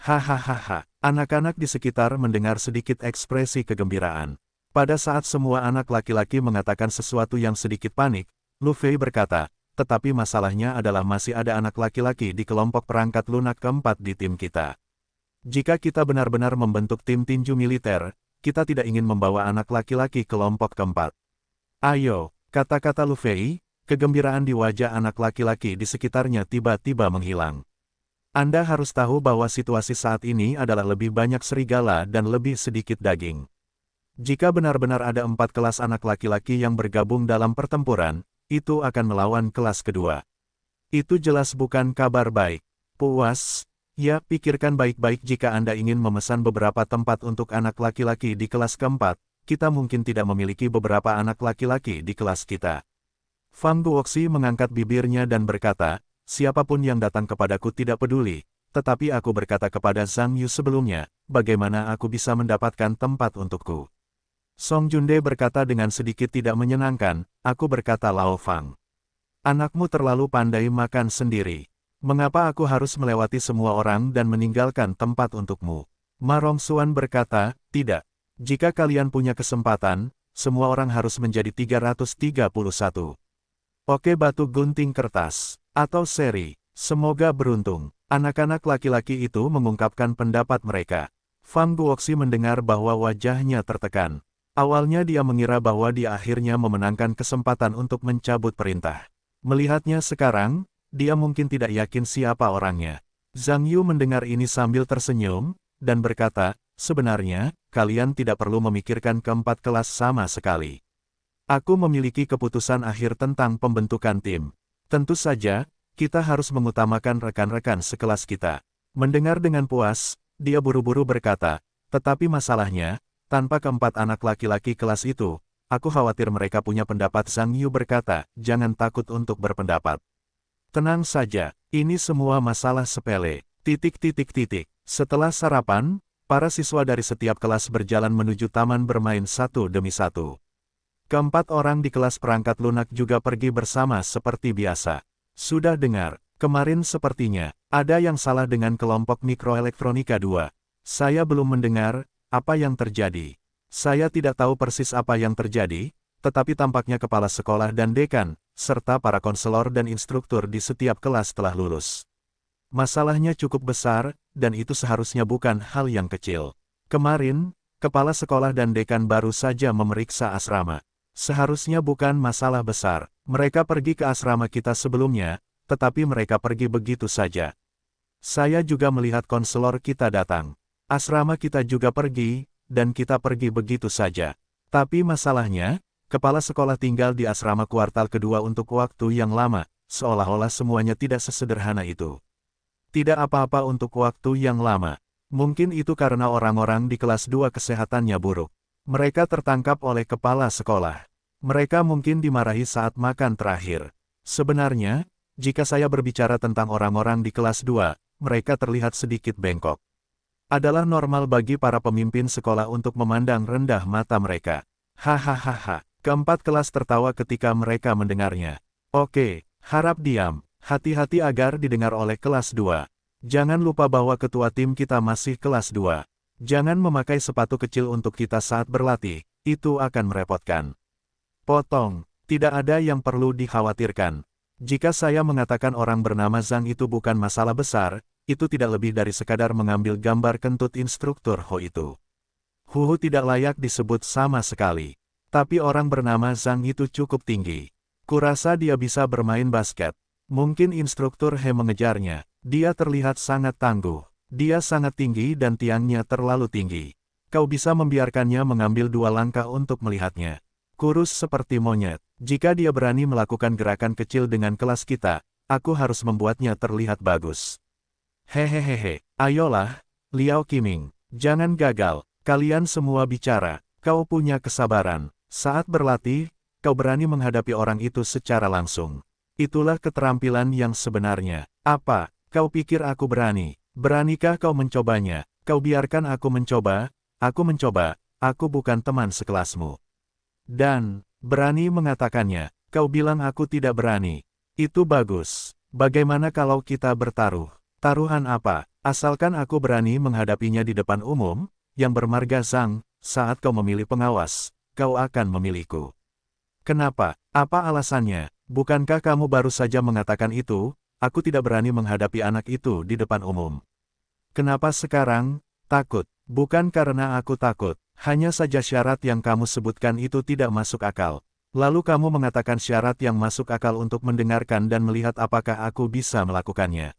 Hahaha, anak-anak di sekitar mendengar sedikit ekspresi kegembiraan. Pada saat semua anak laki-laki mengatakan sesuatu yang sedikit panik, Lu Fei berkata, tetapi masalahnya adalah masih ada anak laki-laki di kelompok perangkat lunak keempat di tim kita. Jika kita benar-benar membentuk tim tinju militer, kita tidak ingin membawa anak laki-laki kelompok keempat. Ayo, kata-kata Lu Fei, kegembiraan di wajah anak laki-laki di sekitarnya tiba-tiba menghilang. Anda harus tahu bahwa situasi saat ini adalah lebih banyak serigala dan lebih sedikit daging. Jika benar-benar ada 4 kelas anak laki-laki yang bergabung dalam pertempuran, itu akan melawan kelas kedua. Itu jelas bukan kabar baik. Puas, ya pikirkan baik-baik jika Anda ingin memesan beberapa tempat untuk anak laki-laki di kelas keempat, kita mungkin tidak memiliki beberapa anak laki-laki di kelas kita. Fang Guoxi mengangkat bibirnya dan berkata, siapapun yang datang kepadaku tidak peduli, tetapi aku berkata kepada Zhang Yu sebelumnya, bagaimana aku bisa mendapatkan tempat untukku. Song Junde berkata dengan sedikit tidak menyenangkan, aku berkata Lao Fang. Anakmu terlalu pandai makan sendiri. Mengapa aku harus melewati semua orang dan meninggalkan tempat untukmu? Ma Rongxuan berkata, tidak. Jika kalian punya kesempatan, semua orang harus menjadi 331. Oke batu gunting kertas. Atau seri, semoga beruntung. Anak-anak laki-laki itu mengungkapkan pendapat mereka. Fang Guoxi mendengar bahwa wajahnya tertekan. Awalnya dia mengira bahwa dia akhirnya memenangkan kesempatan untuk mencabut perintah. Melihatnya sekarang, dia mungkin tidak yakin siapa orangnya. Zhang Yu mendengar ini sambil tersenyum, dan berkata, sebenarnya, kalian tidak perlu memikirkan keempat kelas sama sekali. Aku memiliki keputusan akhir tentang pembentukan tim. Tentu saja, kita harus mengutamakan rekan-rekan sekelas kita. Mendengar dengan puas, dia buru-buru berkata, tetapi masalahnya, tanpa keempat anak laki-laki kelas itu, aku khawatir mereka punya pendapat. Zhang Yu berkata, jangan takut untuk berpendapat. Tenang saja, ini semua masalah sepele. Setelah sarapan, para siswa dari setiap kelas berjalan menuju taman bermain satu demi satu. Keempat orang di kelas perangkat lunak juga pergi bersama seperti biasa. Sudah dengar, kemarin sepertinya, ada yang salah dengan kelompok mikroelektronika 2. Saya belum mendengar, apa yang terjadi. Saya tidak tahu persis apa yang terjadi, tetapi tampaknya kepala sekolah dan dekan, serta para konselor dan instruktur di setiap kelas telah lulus. Masalahnya cukup besar, dan itu seharusnya bukan hal yang kecil. Kemarin, kepala sekolah dan dekan baru saja memeriksa asrama. Seharusnya bukan masalah besar. Mereka pergi ke asrama kita sebelumnya, tetapi mereka pergi begitu saja. Saya juga melihat konselor kita datang. Asrama kita juga pergi, dan kita pergi begitu saja. Tapi masalahnya, kepala sekolah tinggal di asrama kuartal kedua untuk waktu yang lama, seolah-olah semuanya tidak sesederhana itu. Tidak apa-apa untuk waktu yang lama. Mungkin itu karena orang-orang di kelas 2 kesehatannya buruk. Mereka tertangkap oleh kepala sekolah. Mereka mungkin dimarahi saat makan terakhir. Sebenarnya, jika saya berbicara tentang orang-orang di kelas 2, mereka terlihat sedikit bengkok. Adalah normal bagi para pemimpin sekolah untuk memandang rendah mata mereka. Hahaha, keempat kelas tertawa ketika mereka mendengarnya. Oke, harap diam, hati-hati agar didengar oleh kelas 2. Jangan lupa bahwa ketua tim kita masih kelas 2. Jangan memakai sepatu kecil untuk kita saat berlatih, itu akan merepotkan. Potong, tidak ada yang perlu dikhawatirkan. Jika saya mengatakan orang bernama Zhang itu bukan masalah besar, itu tidak lebih dari sekadar mengambil gambar kentut instruktur Ho itu. Huhu tidak layak disebut sama sekali. Tapi orang bernama Zhang itu cukup tinggi. Kurasa dia bisa bermain basket. Mungkin instruktur He mengejarnya. Dia terlihat sangat tangguh. Dia sangat tinggi dan tiangnya terlalu tinggi. Kau bisa membiarkannya mengambil 2 langkah untuk melihatnya. Kurus seperti monyet. Jika dia berani melakukan gerakan kecil dengan kelas kita, aku harus membuatnya terlihat bagus. Hehehehe, ayolah, Liao Qiming. Jangan gagal, kalian semua bicara. Kau punya kesabaran. Saat berlatih, kau berani menghadapi orang itu secara langsung. Itulah keterampilan yang sebenarnya. Apa, kau pikir aku berani? Beranikah kau mencobanya? Kau biarkan aku mencoba, aku bukan teman sekelasmu. Dan, berani mengatakannya, kau bilang aku tidak berani. Itu bagus. Bagaimana kalau kita bertaruh? Taruhan apa? Asalkan aku berani menghadapinya di depan umum, yang bermarga Zhang, saat kau memilih pengawas, kau akan memilihku. Kenapa? Apa alasannya? Bukankah kamu baru saja mengatakan itu? Aku tidak berani menghadapi anak itu di depan umum. Kenapa sekarang? Takut. Bukan karena aku takut, hanya saja syarat yang kamu sebutkan itu tidak masuk akal. Lalu kamu mengatakan syarat yang masuk akal untuk mendengarkan dan melihat apakah aku bisa melakukannya.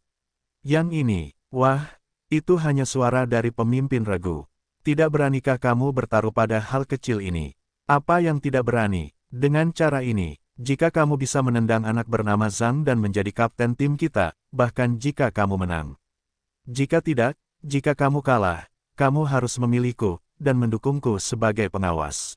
Yang ini, wah, itu hanya suara dari pemimpin regu. Tidak beranikah kamu bertaruh pada hal kecil ini? Apa yang tidak berani? Dengan cara ini, jika kamu bisa menendang anak bernama Zhang dan menjadi kapten tim kita, bahkan jika kamu menang. Jika tidak, jika kamu kalah, kamu harus memilihku, dan mendukungku sebagai pengawas.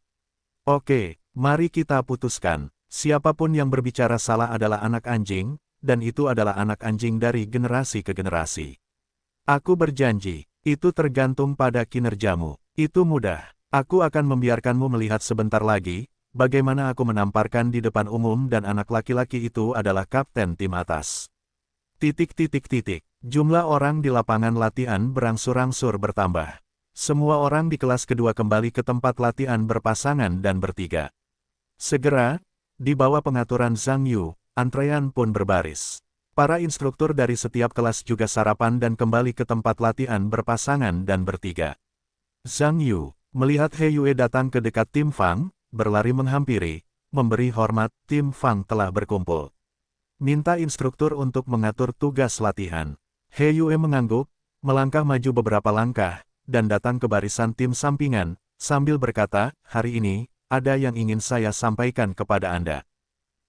Oke, mari kita putuskan. Siapapun yang berbicara salah adalah anak anjing, dan itu adalah anak anjing dari generasi ke generasi. Aku berjanji. Itu tergantung pada kinerjamu. Itu mudah. Aku akan membiarkanmu melihat sebentar lagi, bagaimana aku menamparkan di depan umum dan anak laki-laki itu adalah kapten tim atas. Jumlah orang di lapangan latihan berangsur-angsur bertambah. Semua orang di kelas kedua kembali ke tempat latihan berpasangan dan bertiga. Segera, di bawah pengaturan Zhang Yu, antrean pun berbaris. Para instruktur dari setiap kelas juga sarapan dan kembali ke tempat latihan berpasangan dan bertiga. Zhang Yu, melihat He Yue datang ke dekat tim Fang, berlari menghampiri, memberi hormat, tim Fang telah berkumpul. Minta instruktur untuk mengatur tugas latihan. He Yue mengangguk, melangkah maju beberapa langkah, dan datang ke barisan tim sampingan, sambil berkata, hari ini, ada yang ingin saya sampaikan kepada Anda.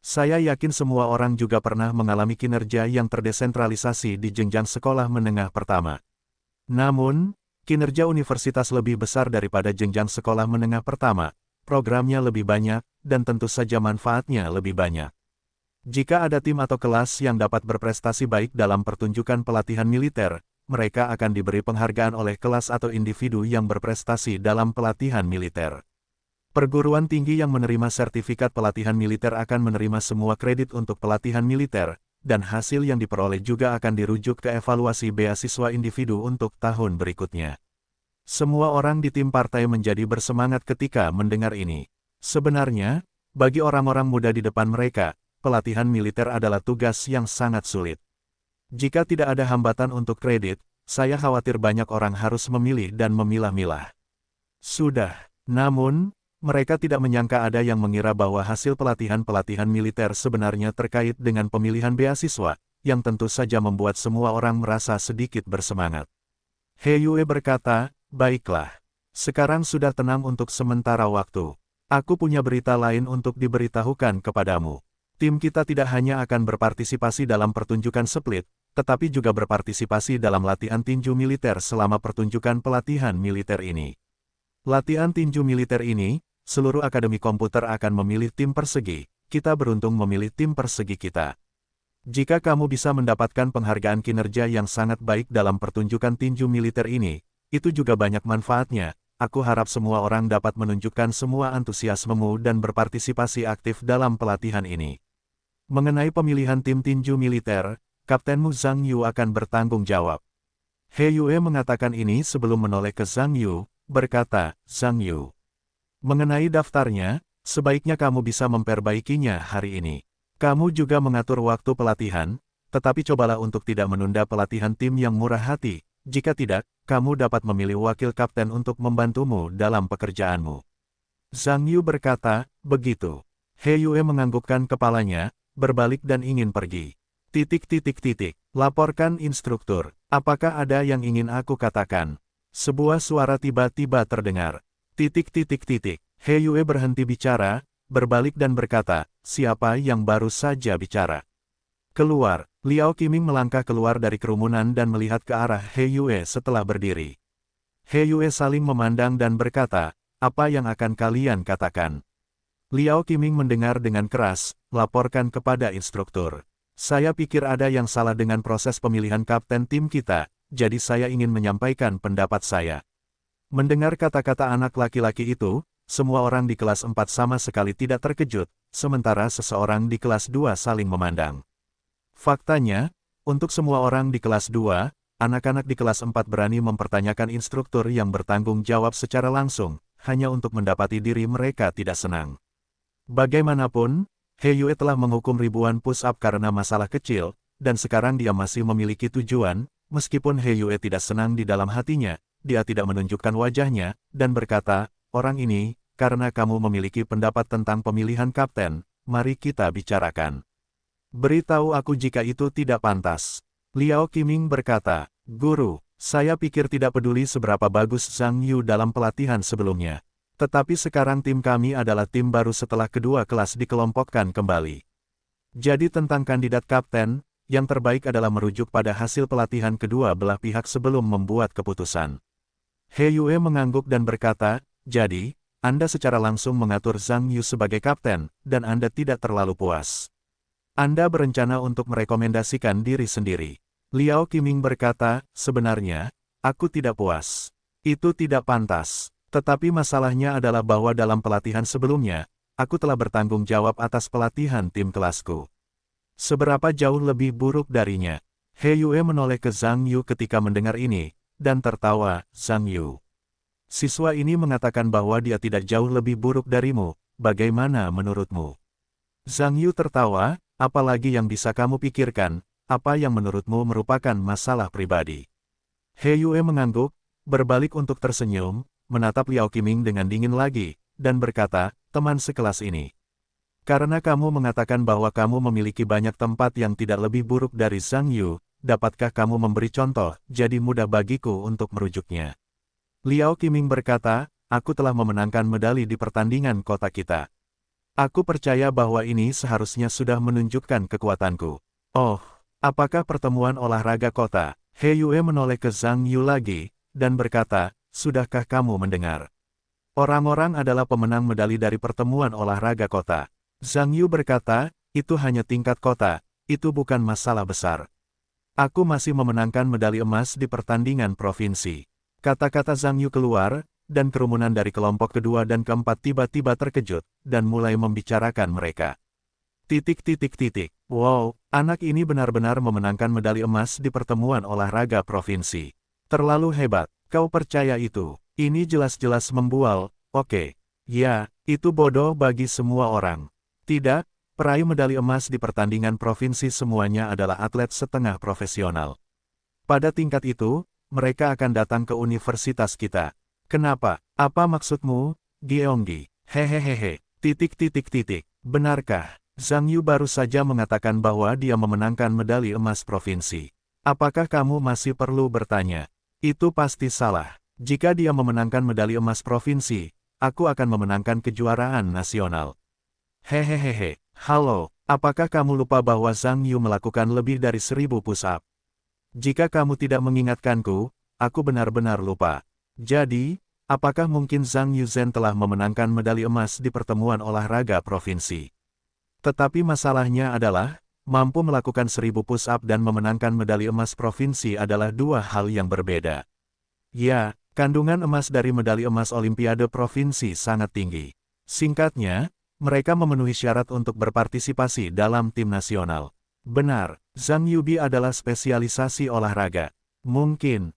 Saya yakin semua orang juga pernah mengalami kinerja yang terdesentralisasi di jenjang sekolah menengah pertama. Namun, kinerja universitas lebih besar daripada jenjang sekolah menengah pertama, programnya lebih banyak, dan tentu saja manfaatnya lebih banyak. Jika ada tim atau kelas yang dapat berprestasi baik dalam pertunjukan pelatihan militer, mereka akan diberi penghargaan oleh kelas atau individu yang berprestasi dalam pelatihan militer. Perguruan tinggi yang menerima sertifikat pelatihan militer akan menerima semua kredit untuk pelatihan militer, dan hasil yang diperoleh juga akan dirujuk ke evaluasi beasiswa individu untuk tahun berikutnya. Semua orang di tim partai menjadi bersemangat ketika mendengar ini. Sebenarnya, bagi orang-orang muda di depan mereka, pelatihan militer adalah tugas yang sangat sulit. Jika tidak ada hambatan untuk kredit, saya khawatir banyak orang harus memilih dan memilah-milah. Sudah, namun, mereka tidak menyangka ada yang mengira bahwa hasil pelatihan-pelatihan militer sebenarnya terkait dengan pemilihan beasiswa, yang tentu saja membuat semua orang merasa sedikit bersemangat. He Yue berkata, baiklah. Sekarang sudah tenang untuk sementara waktu. Aku punya berita lain untuk diberitahukan kepadamu. Tim kita tidak hanya akan berpartisipasi dalam pertunjukan split, tetapi juga berpartisipasi dalam latihan tinju militer selama pertunjukan pelatihan militer ini. Latihan tinju militer ini, seluruh akademi komputer akan memilih tim persegi, kita beruntung memilih tim persegi kita. Jika kamu bisa mendapatkan penghargaan kinerja yang sangat baik dalam pertunjukan tinju militer ini, itu juga banyak manfaatnya. Aku harap semua orang dapat menunjukkan semua antusiasmemu dan berpartisipasi aktif dalam pelatihan ini. Mengenai pemilihan tim tinju militer, Kaptenmu Zhang Yu akan bertanggung jawab. He Yue mengatakan ini sebelum menoleh ke Zhang Yu, berkata, Zhang Yu. Mengenai daftarnya, sebaiknya kamu bisa memperbaikinya hari ini. Kamu juga mengatur waktu pelatihan, tetapi cobalah untuk tidak menunda pelatihan tim yang murah hati. Jika tidak, kamu dapat memilih wakil kapten untuk membantumu dalam pekerjaanmu. Zhang Yu berkata, begitu. He Yue menganggukkan kepalanya, berbalik dan ingin pergi. Laporkan instruktur, apakah ada yang ingin aku katakan? Sebuah suara tiba-tiba terdengar. He Yue berhenti bicara, berbalik dan berkata, siapa yang baru saja bicara? Keluar, Liao Qiming melangkah keluar dari kerumunan dan melihat ke arah He Yue setelah berdiri. He Yue saling memandang dan berkata, apa yang akan kalian katakan? Liao Qiming mendengar dengan keras, laporkan kepada instruktur. Saya pikir ada yang salah dengan proses pemilihan kapten tim kita, jadi saya ingin menyampaikan pendapat saya. Mendengar kata-kata anak laki-laki itu, semua orang di kelas 4 sama sekali tidak terkejut, sementara seseorang di kelas 2 saling memandang. Faktanya, untuk semua orang di kelas 2, anak-anak di kelas 4 berani mempertanyakan instruktur yang bertanggung jawab secara langsung, hanya untuk mendapati diri mereka tidak senang. Bagaimanapun, He Yue telah menghukum ribuan push-up karena masalah kecil, dan sekarang dia masih memiliki tujuan, meskipun He Yue tidak senang di dalam hatinya, dia tidak menunjukkan wajahnya, dan berkata, orang ini, karena kamu memiliki pendapat tentang pemilihan kapten, mari kita bicarakan. Beritahu aku jika itu tidak pantas. Liao Qiming berkata, Guru, saya pikir tidak peduli seberapa bagus Zhang Yu dalam pelatihan sebelumnya. Tetapi sekarang tim kami adalah tim baru setelah kedua kelas dikelompokkan kembali. Jadi tentang kandidat kapten, yang terbaik adalah merujuk pada hasil pelatihan kedua belah pihak sebelum membuat keputusan. He Yue mengangguk dan berkata, jadi, Anda secara langsung mengatur Zhang Yu sebagai kapten, dan Anda tidak terlalu puas. Anda berencana untuk merekomendasikan diri sendiri. Liao Qiming berkata, sebenarnya, aku tidak puas. Itu tidak pantas. Tetapi masalahnya adalah bahwa dalam pelatihan sebelumnya, aku telah bertanggung jawab atas pelatihan tim kelasku. Seberapa jauh lebih buruk darinya? He Yue menoleh ke Zhang Yu ketika mendengar ini, dan tertawa, Zhang Yu. Siswa ini mengatakan bahwa dia tidak jauh lebih buruk darimu, bagaimana menurutmu? Zhang Yu tertawa, apalagi yang bisa kamu pikirkan, apa yang menurutmu merupakan masalah pribadi? He Yue mengangguk, berbalik untuk tersenyum, menatap Liao Qiming dengan dingin lagi, dan berkata, teman sekelas ini. Karena kamu mengatakan bahwa kamu memiliki banyak tempat yang tidak lebih buruk dari Zhang Yu, dapatkah kamu memberi contoh, jadi mudah bagiku untuk merujuknya. Liao Qiming berkata, aku telah memenangkan medali di pertandingan kota kita. Aku percaya bahwa ini seharusnya sudah menunjukkan kekuatanku. Oh, apakah pertemuan olahraga kota? He Yue menoleh ke Zhang Yu lagi, dan berkata, sudahkah kamu mendengar? Orang-orang adalah pemenang medali dari pertemuan olahraga kota. Zhang Yu berkata, itu hanya tingkat kota, itu bukan masalah besar. Aku masih memenangkan medali emas di pertandingan provinsi. Kata-kata Zhang Yu keluar, dan kerumunan dari kelompok kedua dan keempat tiba-tiba terkejut, dan mulai membicarakan mereka. Wow, anak ini benar-benar memenangkan medali emas di pertemuan olahraga provinsi. Terlalu hebat, kau percaya itu? Ini jelas-jelas membual, oke. Ya, itu bodoh bagi semua orang. Tidak, peraih medali emas di pertandingan provinsi semuanya adalah atlet setengah profesional. Pada tingkat itu, mereka akan datang ke universitas kita. Kenapa? Apa maksudmu, Gyeonggi? Hehehehe. Benarkah? Zhang Yu baru saja mengatakan bahwa dia memenangkan medali emas provinsi. Apakah kamu masih perlu bertanya? Itu pasti salah. Jika dia memenangkan medali emas provinsi, aku akan memenangkan kejuaraan nasional. Hehehehe. Halo, apakah kamu lupa bahwa Zhang Yu melakukan lebih dari 1000 push-up? Jika kamu tidak mengingatkanku, aku benar-benar lupa. Jadi, apakah mungkin Zhang Yuzhen telah memenangkan medali emas di pertemuan olahraga provinsi? Tetapi masalahnya adalah, mampu melakukan 1000 push-up dan memenangkan medali emas provinsi adalah dua hal yang berbeda. Ya, kandungan emas dari medali emas Olimpiade provinsi sangat tinggi. Singkatnya, mereka memenuhi syarat untuk berpartisipasi dalam tim nasional. Benar, Zhang Yubi adalah spesialisasi olahraga. Mungkin,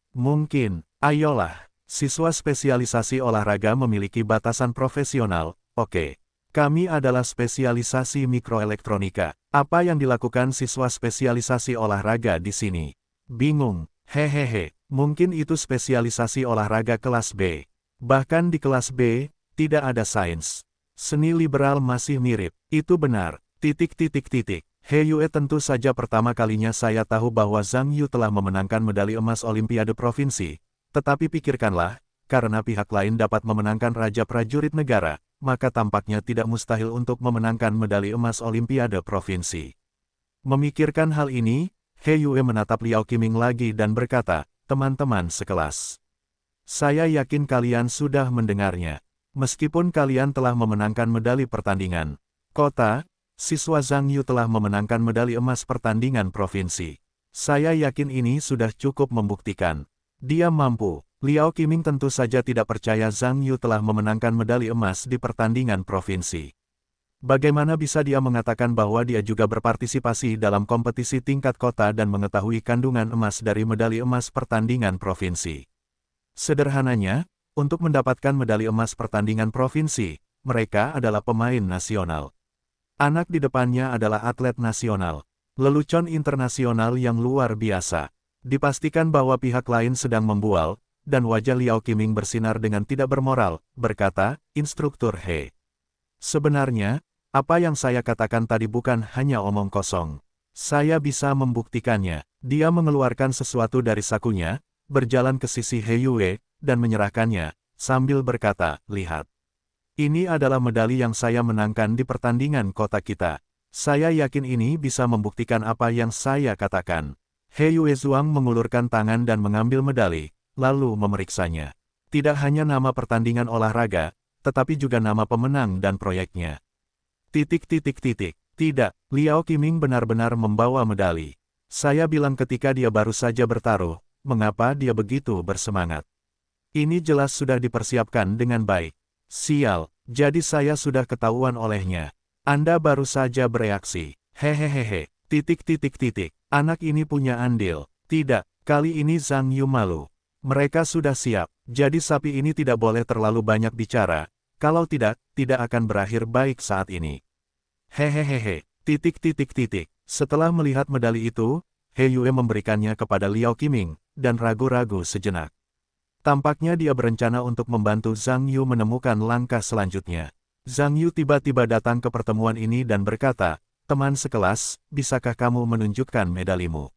ayolah. Siswa spesialisasi olahraga memiliki batasan profesional, oke. Kami adalah spesialisasi mikroelektronika. Apa yang dilakukan siswa spesialisasi olahraga di sini? Bingung, hehehe. Mungkin itu spesialisasi olahraga kelas B. Bahkan di kelas B, tidak ada sains. Seni liberal masih mirip. Itu benar. He Yue tentu saja pertama kalinya saya tahu bahwa Zhang Yu telah memenangkan medali emas Olimpiade Provinsi. Tetapi pikirkanlah, karena pihak lain dapat memenangkan Raja Prajurit Negara, maka tampaknya tidak mustahil untuk memenangkan medali emas Olimpiade Provinsi. Memikirkan hal ini, He Yue menatap Liao Qiming lagi dan berkata, teman-teman sekelas. Saya yakin kalian sudah mendengarnya. Meskipun kalian telah memenangkan medali pertandingan kota, siswa Zhang Yu telah memenangkan medali emas pertandingan provinsi. Saya yakin ini sudah cukup membuktikan. Dia mampu. Liao Qiming tentu saja tidak percaya Zhang Yu telah memenangkan medali emas di pertandingan provinsi. Bagaimana bisa dia mengatakan bahwa dia juga berpartisipasi dalam kompetisi tingkat kota dan mengetahui kandungan emas dari medali emas pertandingan provinsi? Sederhananya, untuk mendapatkan medali emas pertandingan provinsi, mereka adalah pemain nasional. Anak di depannya adalah atlet nasional. Lelucon internasional yang luar biasa. Dipastikan bahwa pihak lain sedang membual, dan wajah Liao Qiming bersinar dengan tidak bermoral, berkata, Instruktur He. Sebenarnya, apa yang saya katakan tadi bukan hanya omong kosong. Saya bisa membuktikannya. Dia mengeluarkan sesuatu dari sakunya, berjalan ke sisi He Yue, dan menyerahkannya, sambil berkata, lihat. Ini adalah medali yang saya menangkan di pertandingan kota kita. Saya yakin ini bisa membuktikan apa yang saya katakan. He Yue Zhuang mengulurkan tangan dan mengambil medali, lalu memeriksanya. Tidak hanya nama pertandingan olahraga, tetapi juga nama pemenang dan proyeknya. Tidak, Liao Qiming benar-benar membawa medali. Saya bilang ketika dia baru saja bertaruh, mengapa dia begitu bersemangat. Ini jelas sudah dipersiapkan dengan baik. Sial, jadi saya sudah ketahuan olehnya. Anda baru saja bereaksi. Hehehehe. Anak ini punya andil. Tidak, kali ini Zhang Yu malu. Mereka sudah siap, jadi sapi ini tidak boleh terlalu banyak bicara, kalau tidak akan berakhir baik saat ini. Hehehehe. Setelah melihat medali itu, He Yue memberikannya kepada Liao Qiming, dan ragu-ragu sejenak. Tampaknya dia berencana untuk membantu Zhang Yu menemukan langkah selanjutnya. Zhang Yu tiba-tiba datang ke pertemuan ini dan berkata, teman sekelas, bisakah kamu menunjukkan medalimu?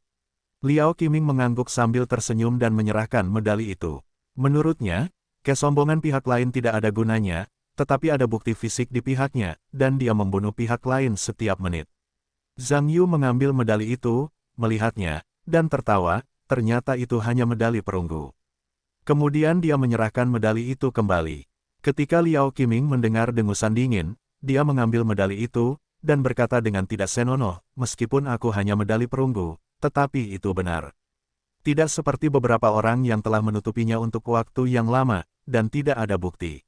Liao Qiming mengangguk sambil tersenyum dan menyerahkan medali itu. Menurutnya, kesombongan pihak lain tidak ada gunanya, tetapi ada bukti fisik di pihaknya, dan dia membunuh pihak lain setiap menit. Zhang Yu mengambil medali itu, melihatnya, dan tertawa, ternyata itu hanya medali perunggu. Kemudian dia menyerahkan medali itu kembali. Ketika Liao Qiming mendengar dengusan dingin, dia mengambil medali itu, dan berkata dengan tidak senonoh, meskipun aku hanya medali perunggu, tetapi itu benar. Tidak seperti beberapa orang yang telah menutupinya untuk waktu yang lama, dan tidak ada bukti.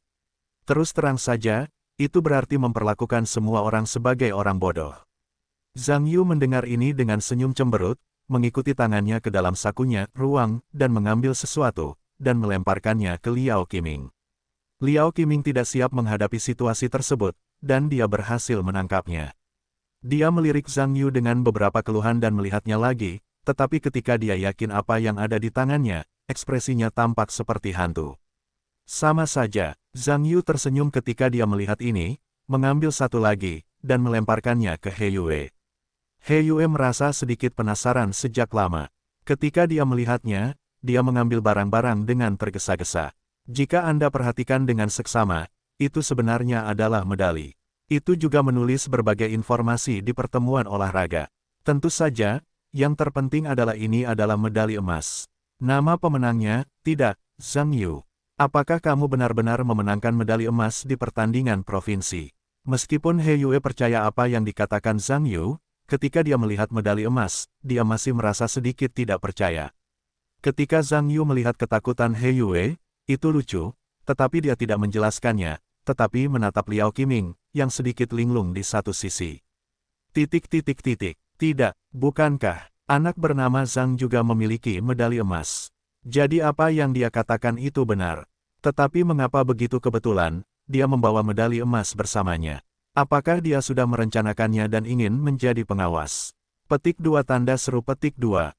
Terus terang saja, itu berarti memperlakukan semua orang sebagai orang bodoh. Zhang Yu mendengar ini dengan senyum cemberut, mengikuti tangannya ke dalam sakunya, ruang, dan mengambil sesuatu, dan melemparkannya ke Liao Qiming. Liao Qiming tidak siap menghadapi situasi tersebut, dan dia berhasil menangkapnya. Dia melirik Zhang Yu dengan beberapa keluhan dan melihatnya lagi, tetapi ketika dia yakin apa yang ada di tangannya, ekspresinya tampak seperti hantu. Sama saja, Zhang Yu tersenyum ketika dia melihat ini, mengambil satu lagi, dan melemparkannya ke He Yue. He Yue merasa sedikit penasaran sejak lama. Ketika dia melihatnya, dia mengambil barang-barang dengan tergesa-gesa. Jika Anda perhatikan dengan seksama, itu sebenarnya adalah medali. Itu juga menulis berbagai informasi di pertemuan olahraga. Tentu saja, yang terpenting adalah ini adalah medali emas. Nama pemenangnya, tidak, Zhang Yu. Apakah kamu benar-benar memenangkan medali emas di pertandingan provinsi? Meskipun He Yue percaya apa yang dikatakan Zhang Yu, ketika dia melihat medali emas, dia masih merasa sedikit tidak percaya. Ketika Zhang Yu melihat ketakutan He Yue, itu lucu, tetapi dia tidak menjelaskannya, tetapi menatap Liao Qiming, yang sedikit linglung di satu sisi. Tidak, bukankah anak bernama Zhang juga memiliki medali emas? Jadi apa yang dia katakan itu benar. Tetapi mengapa begitu kebetulan, dia membawa medali emas bersamanya? Apakah dia sudah merencanakannya dan ingin menjadi pengawas? Petik 2 tanda seru petik 2.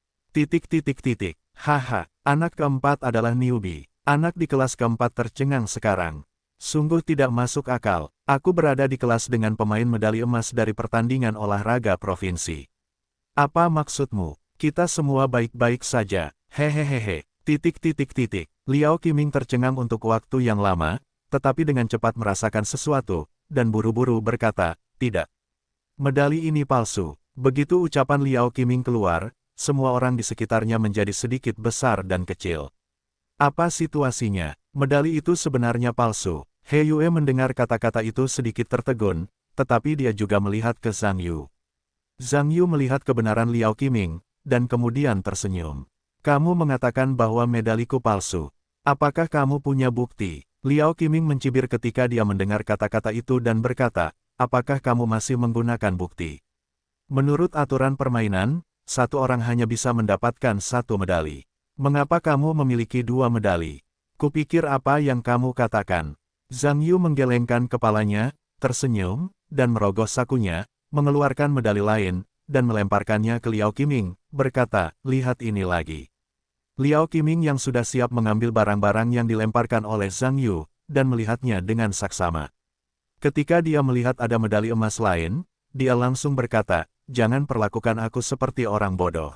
Haha, anak keempat adalah newbie. Anak di kelas keempat tercengang sekarang. Sungguh tidak masuk akal, aku berada di kelas dengan pemain medali emas dari pertandingan olahraga provinsi. Apa maksudmu? Kita semua baik-baik saja, hehehehe. Liao Qiming tercengang untuk waktu yang lama, tetapi dengan cepat merasakan sesuatu, dan buru-buru berkata, tidak. Medali ini palsu. Begitu ucapan Liao Qiming keluar, semua orang di sekitarnya menjadi sedikit besar dan kecil. Apa situasinya? Medali itu sebenarnya palsu. He Yue mendengar kata-kata itu sedikit tertegun, tetapi dia juga melihat ke Zhang Yu. Zhang Yu melihat kebenaran Liao Qiming, dan kemudian tersenyum. Kamu mengatakan bahwa medaliku palsu. Apakah kamu punya bukti? Liao Qiming mencibir ketika dia mendengar kata-kata itu dan berkata, apakah kamu masih menggunakan bukti? Menurut aturan permainan, satu orang hanya bisa mendapatkan satu medali. Mengapa kamu memiliki dua medali? Kupikir apa yang kamu katakan. Zhang Yu menggelengkan kepalanya, tersenyum, dan merogoh sakunya, mengeluarkan medali lain, dan melemparkannya ke Liao Qiming, berkata, lihat ini lagi. Liao Qiming yang sudah siap mengambil barang-barang yang dilemparkan oleh Zhang Yu, dan melihatnya dengan saksama. Ketika dia melihat ada medali emas lain, dia langsung berkata, jangan perlakukan aku seperti orang bodoh.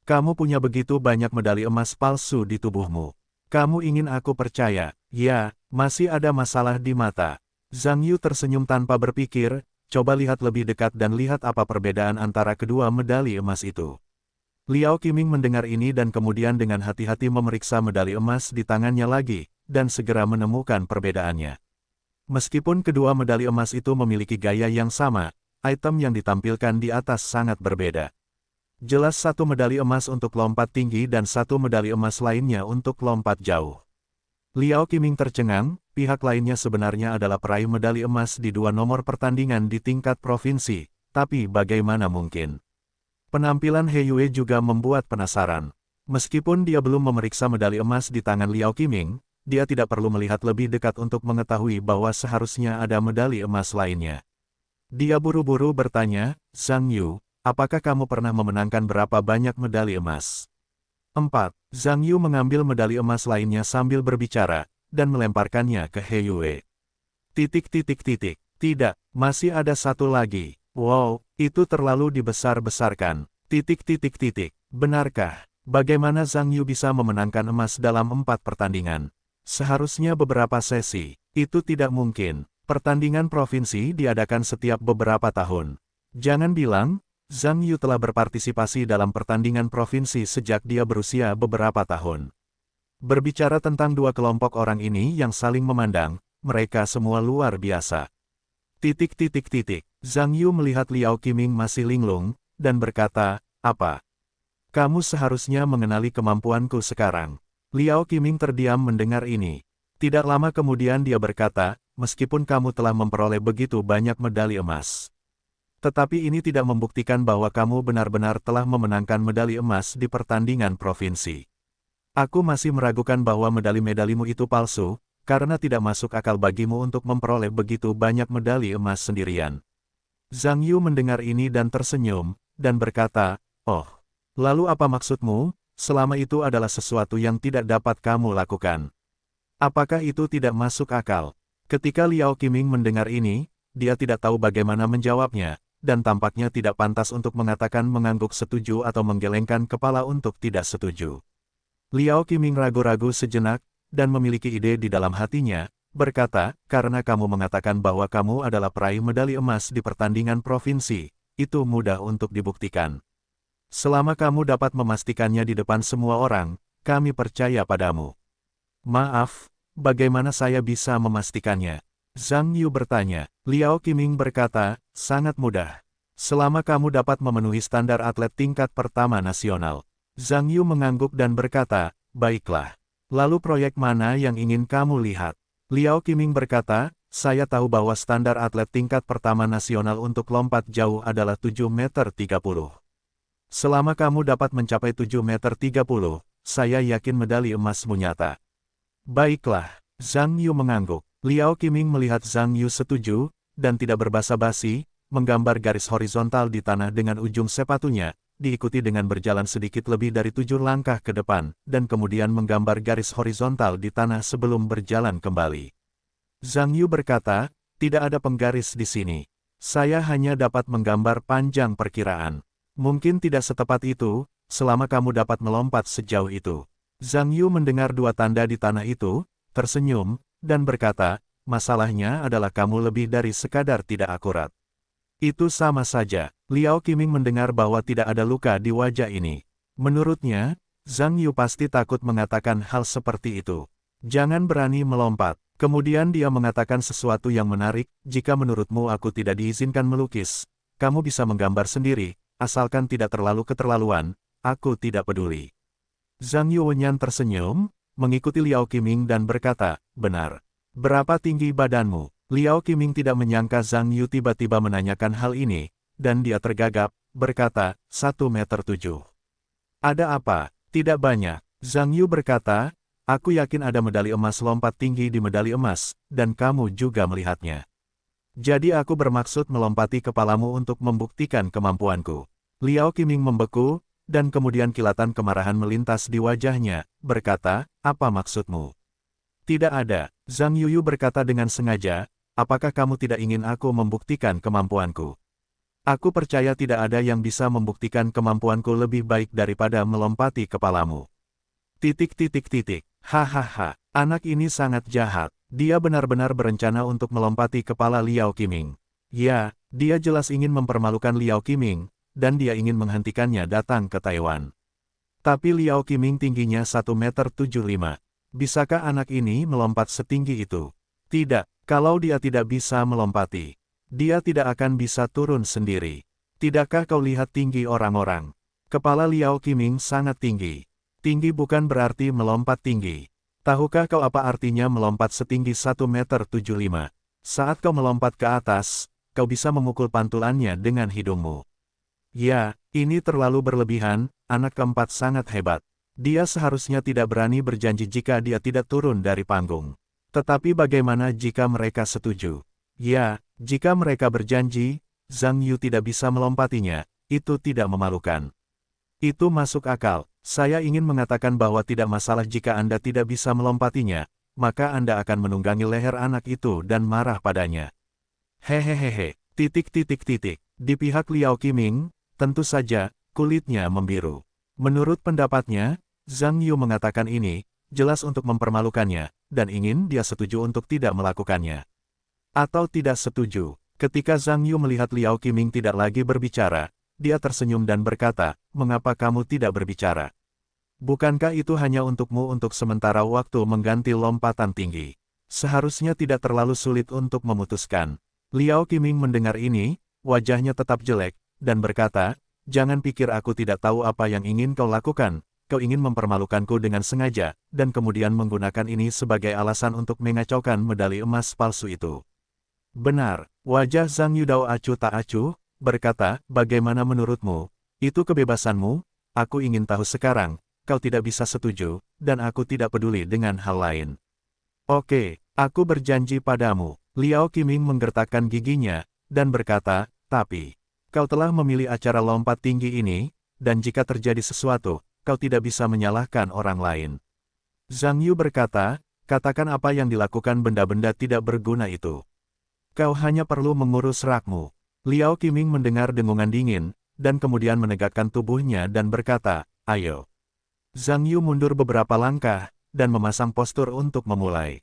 Kamu punya begitu banyak medali emas palsu di tubuhmu. Kamu ingin aku percaya? Ya, masih ada masalah di mata. Zhang Yu tersenyum tanpa berpikir, coba lihat lebih dekat dan lihat apa perbedaan antara kedua medali emas itu. Liao Qiming mendengar ini dan kemudian dengan hati-hati memeriksa medali emas di tangannya lagi, dan segera menemukan perbedaannya. Meskipun kedua medali emas itu memiliki gaya yang sama, item yang ditampilkan di atas sangat berbeda. Jelas satu medali emas untuk lompat tinggi dan satu medali emas lainnya untuk lompat jauh. Liao Qiming tercengang, pihak lainnya sebenarnya adalah peraih medali emas di dua nomor pertandingan di tingkat provinsi, tapi bagaimana mungkin? Penampilan He Yue juga membuat penasaran. Meskipun dia belum memeriksa medali emas di tangan Liao Qiming, dia tidak perlu melihat lebih dekat untuk mengetahui bahwa seharusnya ada medali emas lainnya. Dia buru-buru bertanya, Zhang Yu, apakah kamu pernah memenangkan berapa banyak medali emas? 4. Zhang Yu mengambil medali emas lainnya sambil berbicara, dan melemparkannya ke He Yue. Tidak, masih ada satu lagi. Wow, itu terlalu dibesar-besarkan. Benarkah? Bagaimana Zhang Yu bisa memenangkan emas dalam 4 pertandingan? Seharusnya beberapa sesi. Itu tidak mungkin. Pertandingan provinsi diadakan setiap beberapa tahun. Jangan bilang, Zhang Yu telah berpartisipasi dalam pertandingan provinsi sejak dia berusia beberapa tahun. Berbicara tentang dua kelompok orang ini yang saling memandang, mereka semua luar biasa. Zhang Yu melihat Liao Qiming masih linglung, dan berkata, apa? Kamu seharusnya mengenali kemampuanku sekarang. Liao Qiming terdiam mendengar ini. Tidak lama kemudian dia berkata, meskipun kamu telah memperoleh begitu banyak medali emas. Tetapi ini tidak membuktikan bahwa kamu benar-benar telah memenangkan medali emas di pertandingan provinsi. Aku masih meragukan bahwa medali-medalimu itu palsu, karena tidak masuk akal bagimu untuk memperoleh begitu banyak medali emas sendirian. Zhang Yu mendengar ini dan tersenyum, dan berkata, oh, lalu apa maksudmu? Selama itu adalah sesuatu yang tidak dapat kamu lakukan. Apakah itu tidak masuk akal? Ketika Liao Qiming mendengar ini, dia tidak tahu bagaimana menjawabnya, dan tampaknya tidak pantas untuk mengatakan mengangguk setuju atau menggelengkan kepala untuk tidak setuju. Liao Qiming ragu-ragu sejenak, dan memiliki ide di dalam hatinya, berkata, karena kamu mengatakan bahwa kamu adalah peraih medali emas di pertandingan provinsi, itu mudah untuk dibuktikan. Selama kamu dapat memastikannya di depan semua orang, kami percaya padamu. Maaf, bagaimana saya bisa memastikannya? Zhang Yu bertanya. Liao Qiming berkata, sangat mudah. Selama kamu dapat memenuhi standar atlet tingkat pertama nasional. Zhang Yu mengangguk dan berkata, baiklah. Lalu proyek mana yang ingin kamu lihat? Liao Qiming berkata, saya tahu bahwa standar atlet tingkat pertama nasional untuk lompat jauh adalah 7 meter 30. Selama kamu dapat mencapai 7 meter 30, saya yakin medali emasmu nyata. Baiklah, Zhang Yu mengangguk. Liao Qiming melihat Zhang Yu setuju, dan tidak berbasa-basi, menggambar garis horizontal di tanah dengan ujung sepatunya, diikuti dengan berjalan sedikit lebih dari 7 langkah ke depan, dan kemudian menggambar garis horizontal di tanah sebelum berjalan kembali. Zhang Yu berkata, tidak ada penggaris di sini. Saya hanya dapat menggambar panjang perkiraan. Mungkin tidak setepat itu, selama kamu dapat melompat sejauh itu. Zhang Yu mendengar dua tanda di tanah itu, tersenyum, dan berkata, masalahnya adalah kamu lebih dari sekadar tidak akurat. Itu sama saja. Liao Qiming mendengar bahwa tidak ada luka di wajah ini. Menurutnya, Zhang Yu pasti takut mengatakan hal seperti itu. Jangan berani melompat. Kemudian dia mengatakan sesuatu yang menarik, jika menurutmu aku tidak diizinkan melukis, kamu bisa menggambar sendiri, asalkan tidak terlalu keterlaluan, aku tidak peduli. Zhang Yuwenyan tersenyum, mengikuti Liao Qiming dan berkata, benar. Berapa tinggi badanmu? Liao Qiming tidak menyangka Zhang Yu tiba-tiba menanyakan hal ini, dan dia tergagap, berkata, 1,7 meter. Ada apa? Tidak banyak. Zhang Yu berkata, aku yakin ada medali emas lompat tinggi di medali emas, dan kamu juga melihatnya. Jadi aku bermaksud melompati kepalamu untuk membuktikan kemampuanku. Liao Qiming membeku, dan kemudian kilatan kemarahan melintas di wajahnya, berkata, apa maksudmu? Tidak ada. Zhang Yuyu berkata dengan sengaja, apakah kamu tidak ingin aku membuktikan kemampuanku? Aku percaya tidak ada yang bisa membuktikan kemampuanku lebih baik daripada melompati kepalamu. Hahaha, anak ini sangat jahat. Dia benar-benar berencana untuk melompati kepala Liao Qiming. Ya, dia jelas ingin mempermalukan Liao Qiming, dan dia ingin menghentikannya datang ke Taiwan. Tapi Liao Qiming tingginya 1,75 meter. Bisakah anak ini melompat setinggi itu? Tidak, kalau dia tidak bisa melompati, dia tidak akan bisa turun sendiri. Tidakkah kau lihat tinggi orang-orang? Kepala Liao Qiming sangat tinggi. Tinggi bukan berarti melompat tinggi. Tahukah kau apa artinya melompat setinggi 1,75 meter? Saat kau melompat ke atas, kau bisa memukul pantulannya dengan hidungmu. Ya, ini terlalu berlebihan, anak keempat sangat hebat. Dia seharusnya tidak berani berjanji jika dia tidak turun dari panggung. Tetapi bagaimana jika mereka setuju? Ya, jika mereka berjanji, Zhang Yu tidak bisa melompatinya, itu tidak memalukan. Itu masuk akal. Saya ingin mengatakan bahwa tidak masalah jika Anda tidak bisa melompatinya, maka Anda akan menunggangi leher anak itu dan marah padanya. Hehehehe, Di pihak Liao Qiming, tentu saja, kulitnya membiru. Menurut pendapatnya, Zhang Yu mengatakan ini, jelas untuk mempermalukannya, dan ingin dia setuju untuk tidak melakukannya. Atau tidak setuju. Ketika Zhang Yu melihat Liao Qiming tidak lagi berbicara, dia tersenyum dan berkata, mengapa kamu tidak berbicara? Bukankah itu hanya untukmu untuk sementara waktu mengganti lompatan tinggi? Seharusnya tidak terlalu sulit untuk memutuskan. Liao Qiming mendengar ini, wajahnya tetap jelek, dan berkata, jangan pikir aku tidak tahu apa yang ingin kau lakukan. Kau ingin mempermalukanku dengan sengaja, dan kemudian menggunakan ini sebagai alasan untuk mengacaukan medali emas palsu itu. Benar, wajah Zhang Yudao acuh tak acuh, berkata, bagaimana menurutmu? Itu kebebasanmu, aku ingin tahu sekarang, kau tidak bisa setuju, dan aku tidak peduli dengan hal lain. Oke, aku berjanji padamu. Liao Qiming menggertakkan giginya, dan berkata, tapi, kau telah memilih acara lompat tinggi ini, dan jika terjadi sesuatu, kau tidak bisa menyalahkan orang lain. Zhang Yu berkata, katakan apa yang dilakukan benda-benda tidak berguna itu. Kau hanya perlu mengurus rakmu. Liao Qiming mendengar dengungan dingin, dan kemudian menegakkan tubuhnya dan berkata, ayo. Zhang Yu mundur beberapa langkah, dan memasang postur untuk memulai.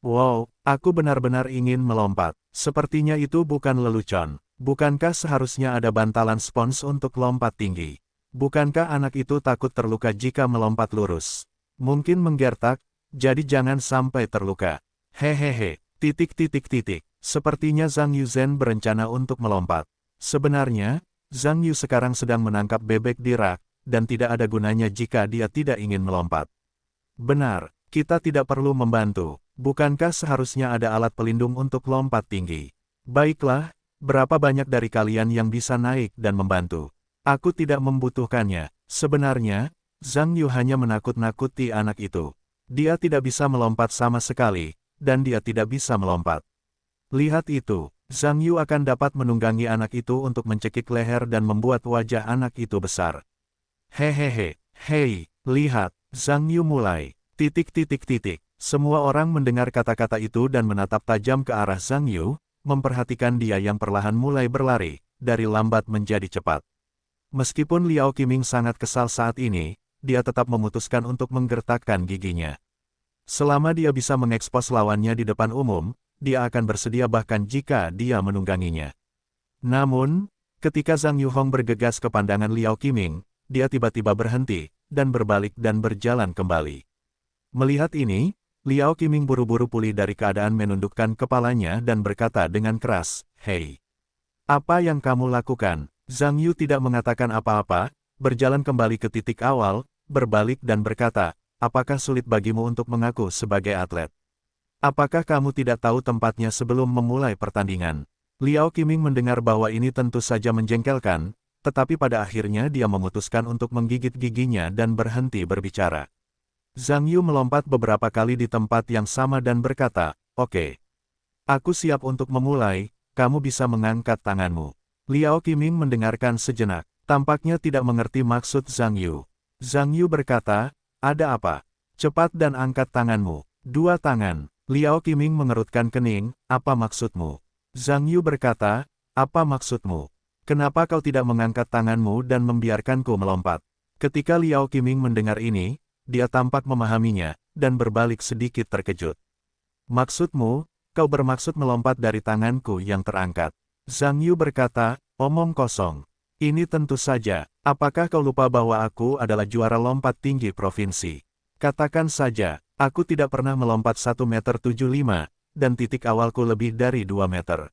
Wow, aku benar-benar ingin melompat. Sepertinya itu bukan lelucon. Bukankah seharusnya ada bantalan spons untuk lompat tinggi? Bukankah anak itu takut terluka jika melompat lurus? Mungkin menggertak, jadi jangan sampai terluka. Hehehe, Sepertinya Zhang Yuzhen berencana untuk melompat. Sebenarnya, Zhang Yu sekarang sedang menangkap bebek di rak, dan tidak ada gunanya jika dia tidak ingin melompat. Benar, kita tidak perlu membantu. Bukankah seharusnya ada alat pelindung untuk lompat tinggi? Baiklah, berapa banyak dari kalian yang bisa naik dan membantu? Aku tidak membutuhkannya. Sebenarnya, Zhang Yu hanya menakut-nakuti anak itu. Dia tidak bisa melompat sama sekali, dan dia tidak bisa melompat. Lihat itu, Zhang Yu akan dapat menunggangi anak itu untuk mencekik leher dan membuat wajah anak itu besar. Hehehe, hei, lihat, Zhang Yu mulai. Semua orang mendengar kata-kata itu dan menatap tajam ke arah Zhang Yu, memperhatikan dia yang perlahan mulai berlari, dari lambat menjadi cepat. Meskipun Liao Qiming sangat kesal saat ini, dia tetap memutuskan untuk menggertakkan giginya. Selama dia bisa mengekspos lawannya di depan umum, dia akan bersedia bahkan jika dia menungganginya. Namun, ketika Zhang Yuhong bergegas ke pandangan Liao Qiming, dia tiba-tiba berhenti, dan berbalik dan berjalan kembali. Melihat ini, Liao Qiming buru-buru pulih dari keadaan menundukkan kepalanya dan berkata dengan keras, "Hei, apa yang kamu lakukan?" Zhang Yu tidak mengatakan apa-apa, berjalan kembali ke titik awal, berbalik dan berkata, "Apakah sulit bagimu untuk mengaku sebagai atlet? Apakah kamu tidak tahu tempatnya sebelum memulai pertandingan?" Liao Qiming mendengar bahwa ini tentu saja menjengkelkan, tetapi pada akhirnya dia memutuskan untuk menggigit giginya dan berhenti berbicara. Zhang Yu melompat beberapa kali di tempat yang sama dan berkata, "Oke. Aku siap untuk memulai, kamu bisa mengangkat tanganmu." Liao Qiming mendengarkan sejenak, tampaknya tidak mengerti maksud Zhang Yu. Zhang Yu berkata, "Ada apa? Cepat dan angkat tanganmu." "Dua tangan." Liao Qiming mengerutkan kening, "Apa maksudmu?" Zhang Yu berkata, "Apa maksudmu? Kenapa kau tidak mengangkat tanganmu dan membiarkanku melompat?" Ketika Liao Qiming mendengar ini, dia tampak memahaminya, dan berbalik sedikit terkejut. "Maksudmu, kau bermaksud melompat dari tanganku yang terangkat?" Zhang Yu berkata, "Omong kosong. Ini tentu saja, apakah kau lupa bahwa aku adalah juara lompat tinggi provinsi? Katakan saja, aku tidak pernah melompat 1,75 meter, dan titik awalku lebih dari 2 meter.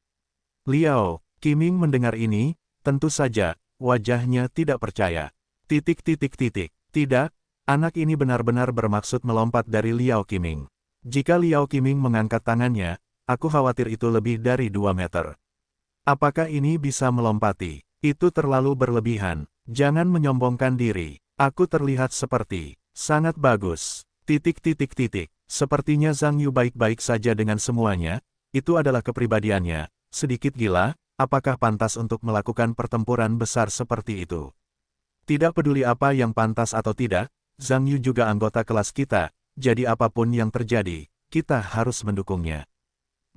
Liao Qiming mendengar ini, tentu saja, wajahnya tidak percaya. Tidak, anak ini benar-benar bermaksud melompat dari Liao Qiming. Jika Liao Qiming mengangkat tangannya, aku khawatir itu lebih dari 2 meter. Apakah ini bisa melompati? Itu terlalu berlebihan. Jangan menyombongkan diri. Aku terlihat seperti sangat bagus. Sepertinya Zhang Yu baik-baik saja dengan semuanya, itu adalah kepribadiannya. Sedikit gila, apakah pantas untuk melakukan pertempuran besar seperti itu? Tidak peduli apa yang pantas atau tidak, Zhang Yu juga anggota kelas kita, jadi apapun yang terjadi, kita harus mendukungnya.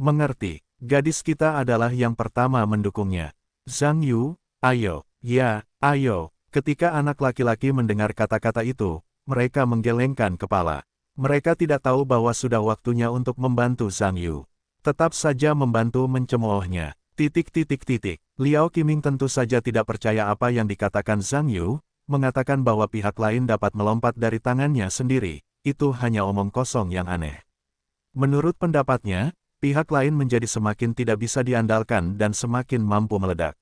Mengerti, gadis kita adalah yang pertama mendukungnya. Zhang Yu, ayo, ya, ayo. Ketika anak laki-laki mendengar kata-kata itu, mereka menggelengkan kepala. Mereka tidak tahu bahwa sudah waktunya untuk membantu Zhang Yu. Tetap saja membantu mencemoohnya. Liao Qiming tentu saja tidak percaya apa yang dikatakan Zhang Yu, mengatakan bahwa pihak lain dapat melompat dari tangannya sendiri, itu hanya omong kosong yang aneh. Menurut pendapatnya, pihak lain menjadi semakin tidak bisa diandalkan dan semakin mampu meledak.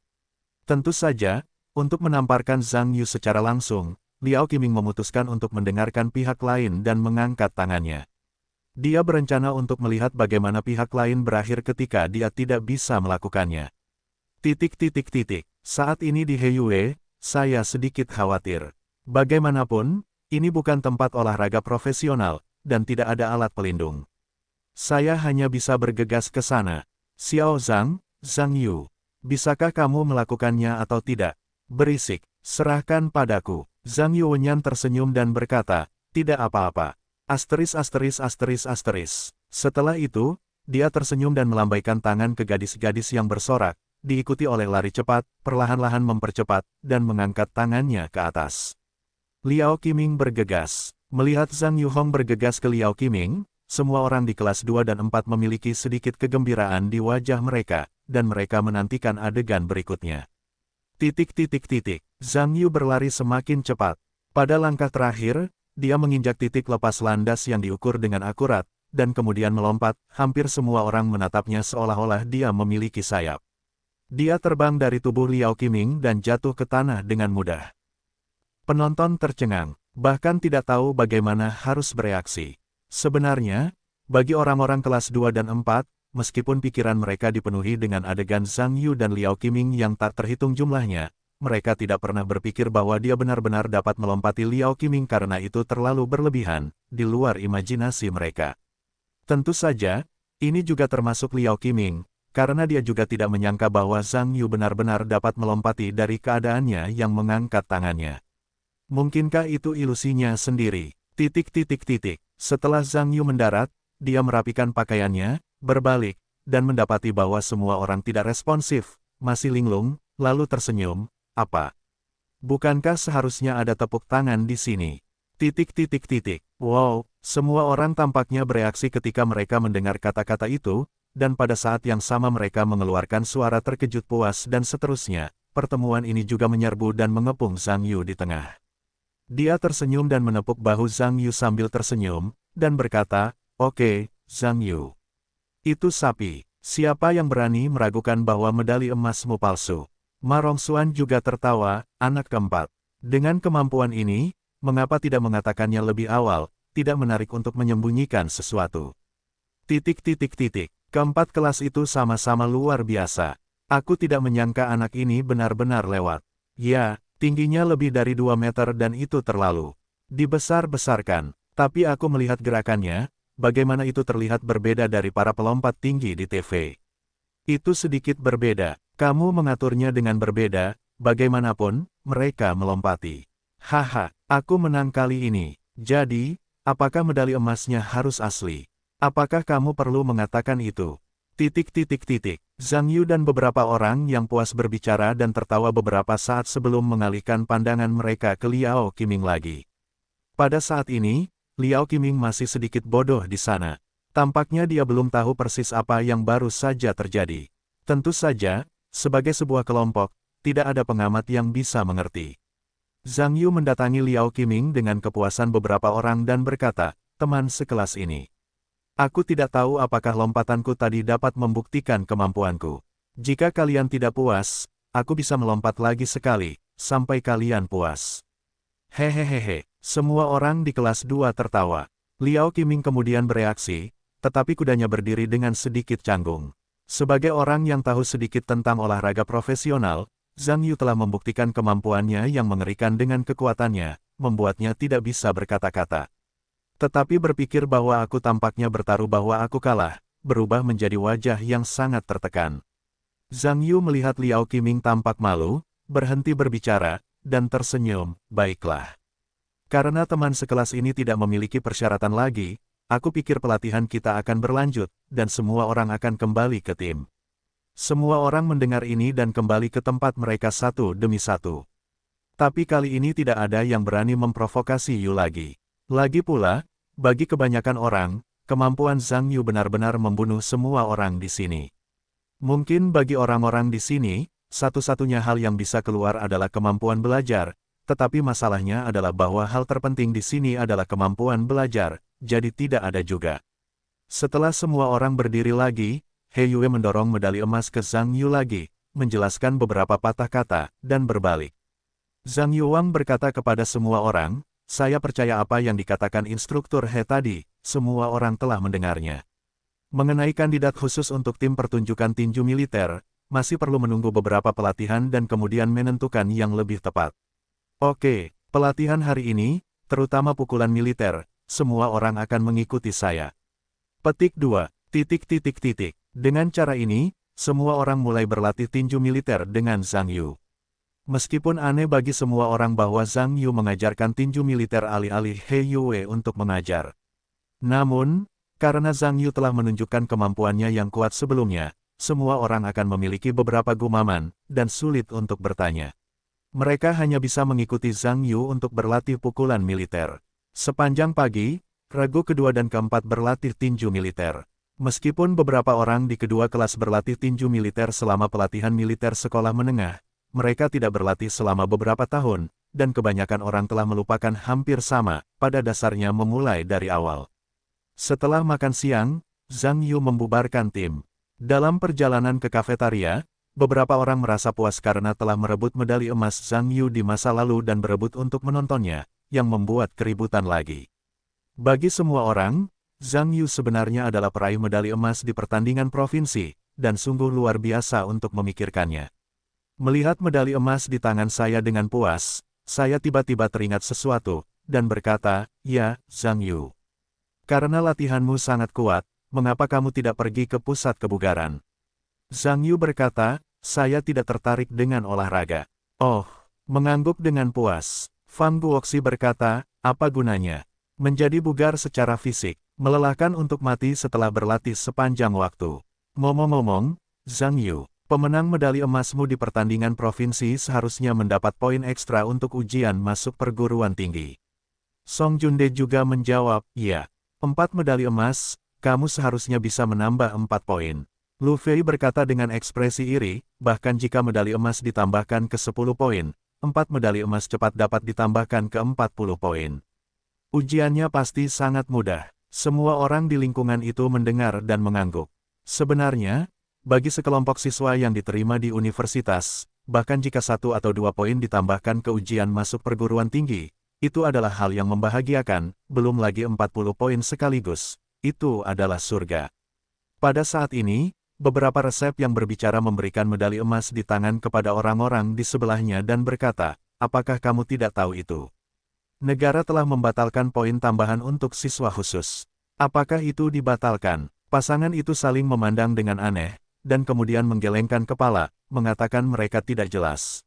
Tentu saja, untuk menamparkan Zhang Yu secara langsung, Liao Qiming memutuskan untuk mendengarkan pihak lain dan mengangkat tangannya. Dia berencana untuk melihat bagaimana pihak lain berakhir ketika dia tidak bisa melakukannya. Saat ini di Heiyue, saya sedikit khawatir. Bagaimanapun, ini bukan tempat olahraga profesional, dan tidak ada alat pelindung. Saya hanya bisa bergegas ke sana. Xiao Zhang, Zhang Yu, bisakah kamu melakukannya atau tidak? Berisik, serahkan padaku. Zhang Yu Wenyan tersenyum dan berkata, "Tidak apa-apa." Setelah itu, dia tersenyum dan melambaikan tangan ke gadis-gadis yang bersorak, diikuti oleh lari cepat, perlahan-lahan mempercepat, dan mengangkat tangannya ke atas. Liao Qiming bergegas. Melihat Zhang Yuhong bergegas ke Liao Qiming, semua orang di kelas 2 dan 4 memiliki sedikit kegembiraan di wajah mereka, dan mereka menantikan adegan berikutnya. Zhang Yu berlari semakin cepat. Pada langkah terakhir, dia menginjak titik lepas landas yang diukur dengan akurat, dan kemudian melompat. Hampir semua orang menatapnya seolah-olah dia memiliki sayap. Dia terbang dari tubuh Liao Qiming dan jatuh ke tanah dengan mudah. Penonton tercengang, bahkan tidak tahu bagaimana harus bereaksi. Sebenarnya, bagi orang-orang kelas 2 dan 4, meskipun pikiran mereka dipenuhi dengan adegan Zhang Yu dan Liao Qiming yang tak terhitung jumlahnya, mereka tidak pernah berpikir bahwa dia benar-benar dapat melompati Liao Qiming karena itu terlalu berlebihan, di luar imajinasi mereka. Tentu saja, ini juga termasuk Liao Qiming, karena dia juga tidak menyangka bahwa Zhang Yu benar-benar dapat melompati dari keadaannya yang mengangkat tangannya. Mungkinkah itu ilusinya sendiri? Setelah Zhang Yu mendarat, dia merapikan pakaiannya, berbalik, dan mendapati bahwa semua orang tidak responsif, masih linglung, lalu tersenyum. Apa? Bukankah seharusnya ada tepuk tangan di sini? Wow, semua orang tampaknya bereaksi ketika mereka mendengar kata-kata itu, dan pada saat yang sama mereka mengeluarkan suara terkejut puas dan seterusnya. Pertemuan ini juga menyerbu dan mengepung Zhang Yu di tengah. Dia tersenyum dan menepuk bahu Zhang Yu sambil tersenyum, dan berkata, Oke, Zhang Yu. Itu sapi. Siapa yang berani meragukan bahwa medali emasmu palsu? Ma Rongxuan juga tertawa, anak keempat. Dengan kemampuan ini, mengapa tidak mengatakannya lebih awal, tidak menarik untuk menyembunyikan sesuatu. Keempat kelas itu sama-sama luar biasa. Aku tidak menyangka anak ini benar-benar lewat. Ya, tingginya lebih dari 2 meter dan itu terlalu dibesar-besarkan. Tapi aku melihat gerakannya, bagaimana itu terlihat berbeda dari para pelompat tinggi di TV. Itu sedikit berbeda. Kamu mengaturnya dengan berbeda, bagaimanapun, mereka melompati. Haha, aku menang kali ini. Jadi, apakah medali emasnya harus asli? Apakah kamu perlu mengatakan itu? Zhang Yu dan beberapa orang yang puas berbicara dan tertawa beberapa saat sebelum mengalihkan pandangan mereka ke Liao Qiming lagi. Pada saat ini, Liao Qiming masih sedikit bodoh di sana. Tampaknya dia belum tahu persis apa yang baru saja terjadi. Tentu saja, sebagai sebuah kelompok, tidak ada pengamat yang bisa mengerti. Zhang Yu mendatangi Liao Qiming dengan kepuasan beberapa orang dan berkata, teman sekelas ini. Aku tidak tahu apakah lompatanku tadi dapat membuktikan kemampuanku. Jika kalian tidak puas, aku bisa melompat lagi sekali, sampai kalian puas. Hehehehe, semua orang di kelas 2 tertawa. Liao Qiming kemudian bereaksi, tetapi kudanya berdiri dengan sedikit canggung. Sebagai orang yang tahu sedikit tentang olahraga profesional, Zhang Yu telah membuktikan kemampuannya yang mengerikan dengan kekuatannya, membuatnya tidak bisa berkata-kata. Tetapi berpikir bahwa aku tampaknya bertaruh bahwa aku kalah, berubah menjadi wajah yang sangat tertekan. Zhang Yu melihat Liao Qiming tampak malu, berhenti berbicara, dan tersenyum, baiklah. Karena teman sekelas ini tidak memiliki persyaratan lagi, aku pikir pelatihan kita akan berlanjut, dan semua orang akan kembali ke tim. Semua orang mendengar ini dan kembali ke tempat mereka satu demi satu. Tapi kali ini tidak ada yang berani memprovokasi Yu lagi. Lagi pula, bagi kebanyakan orang, kemampuan Zhang Yu benar-benar membunuh semua orang di sini. Mungkin bagi orang-orang di sini, satu-satunya hal yang bisa keluar adalah kemampuan belajar, tetapi masalahnya adalah bahwa hal terpenting di sini adalah kemampuan belajar, jadi tidak ada juga. Setelah semua orang berdiri lagi, He Yue mendorong medali emas ke Zhang Yu lagi, menjelaskan beberapa patah kata, dan berbalik. Zhang Yuwang berkata kepada semua orang, saya percaya apa yang dikatakan instruktur He tadi, semua orang telah mendengarnya. Mengenai kandidat khusus untuk tim pertunjukan tinju militer, masih perlu menunggu beberapa pelatihan dan kemudian menentukan yang lebih tepat. Oke, pelatihan hari ini, terutama pukulan militer, semua orang akan mengikuti saya. Petik 2. Dengan cara ini, semua orang mulai berlatih tinju militer dengan Zhang Yu. Meskipun aneh bagi semua orang bahwa Zhang Yu mengajarkan tinju militer alih-alih He Yue untuk mengajar. Namun, karena Zhang Yu telah menunjukkan kemampuannya yang kuat sebelumnya, semua orang akan memiliki beberapa gumaman, dan sulit untuk bertanya. Mereka hanya bisa mengikuti Zhang Yu untuk berlatih pukulan militer. Sepanjang pagi, regu kedua dan keempat berlatih tinju militer. Meskipun beberapa orang di kedua kelas berlatih tinju militer selama pelatihan militer sekolah menengah, mereka tidak berlatih selama beberapa tahun, dan kebanyakan orang telah melupakan hampir sama, pada dasarnya memulai dari awal. Setelah makan siang, Zhang Yu membubarkan tim. Dalam perjalanan ke kafetaria, beberapa orang merasa puas karena telah merebut medali emas Zhang Yu di masa lalu dan berebut untuk menontonnya, yang membuat keributan lagi. Bagi semua orang, Zhang Yu sebenarnya adalah peraih medali emas di pertandingan provinsi, dan sungguh luar biasa untuk memikirkannya. Melihat medali emas di tangan saya dengan puas, saya tiba-tiba teringat sesuatu, dan berkata, ya, Zhang Yu. Karena latihanmu sangat kuat, mengapa kamu tidak pergi ke pusat kebugaran? Zhang Yu berkata, saya tidak tertarik dengan olahraga. Oh, mengangguk dengan puas. Fang Guoxi berkata, apa gunanya? Menjadi bugar secara fisik, melelahkan untuk mati setelah berlatih sepanjang waktu. Ngomong-ngomong, Zhang Yu, pemenang medali emasmu di pertandingan provinsi seharusnya mendapat poin ekstra untuk ujian masuk perguruan tinggi. Song Junde juga menjawab, iya. 4 medali emas, kamu seharusnya bisa menambah 4 poin. Lu Fei berkata dengan ekspresi iri, bahkan jika medali emas ditambahkan ke 10 poin, 4 medali emas cepat dapat ditambahkan ke 40 poin. Ujiannya pasti sangat mudah. Semua orang di lingkungan itu mendengar dan mengangguk. Sebenarnya, bagi sekelompok siswa yang diterima di universitas, bahkan jika 1 atau 2 poin ditambahkan ke ujian masuk perguruan tinggi, itu adalah hal yang membahagiakan, belum lagi 40 poin sekaligus. Itu adalah surga. Pada saat ini, beberapa resep yang berbicara memberikan medali emas di tangan kepada orang-orang di sebelahnya dan berkata, apakah kamu tidak tahu itu? Negara telah membatalkan poin tambahan untuk siswa khusus. Apakah itu dibatalkan? Pasangan itu saling memandang dengan aneh, dan kemudian menggelengkan kepala, mengatakan mereka tidak jelas.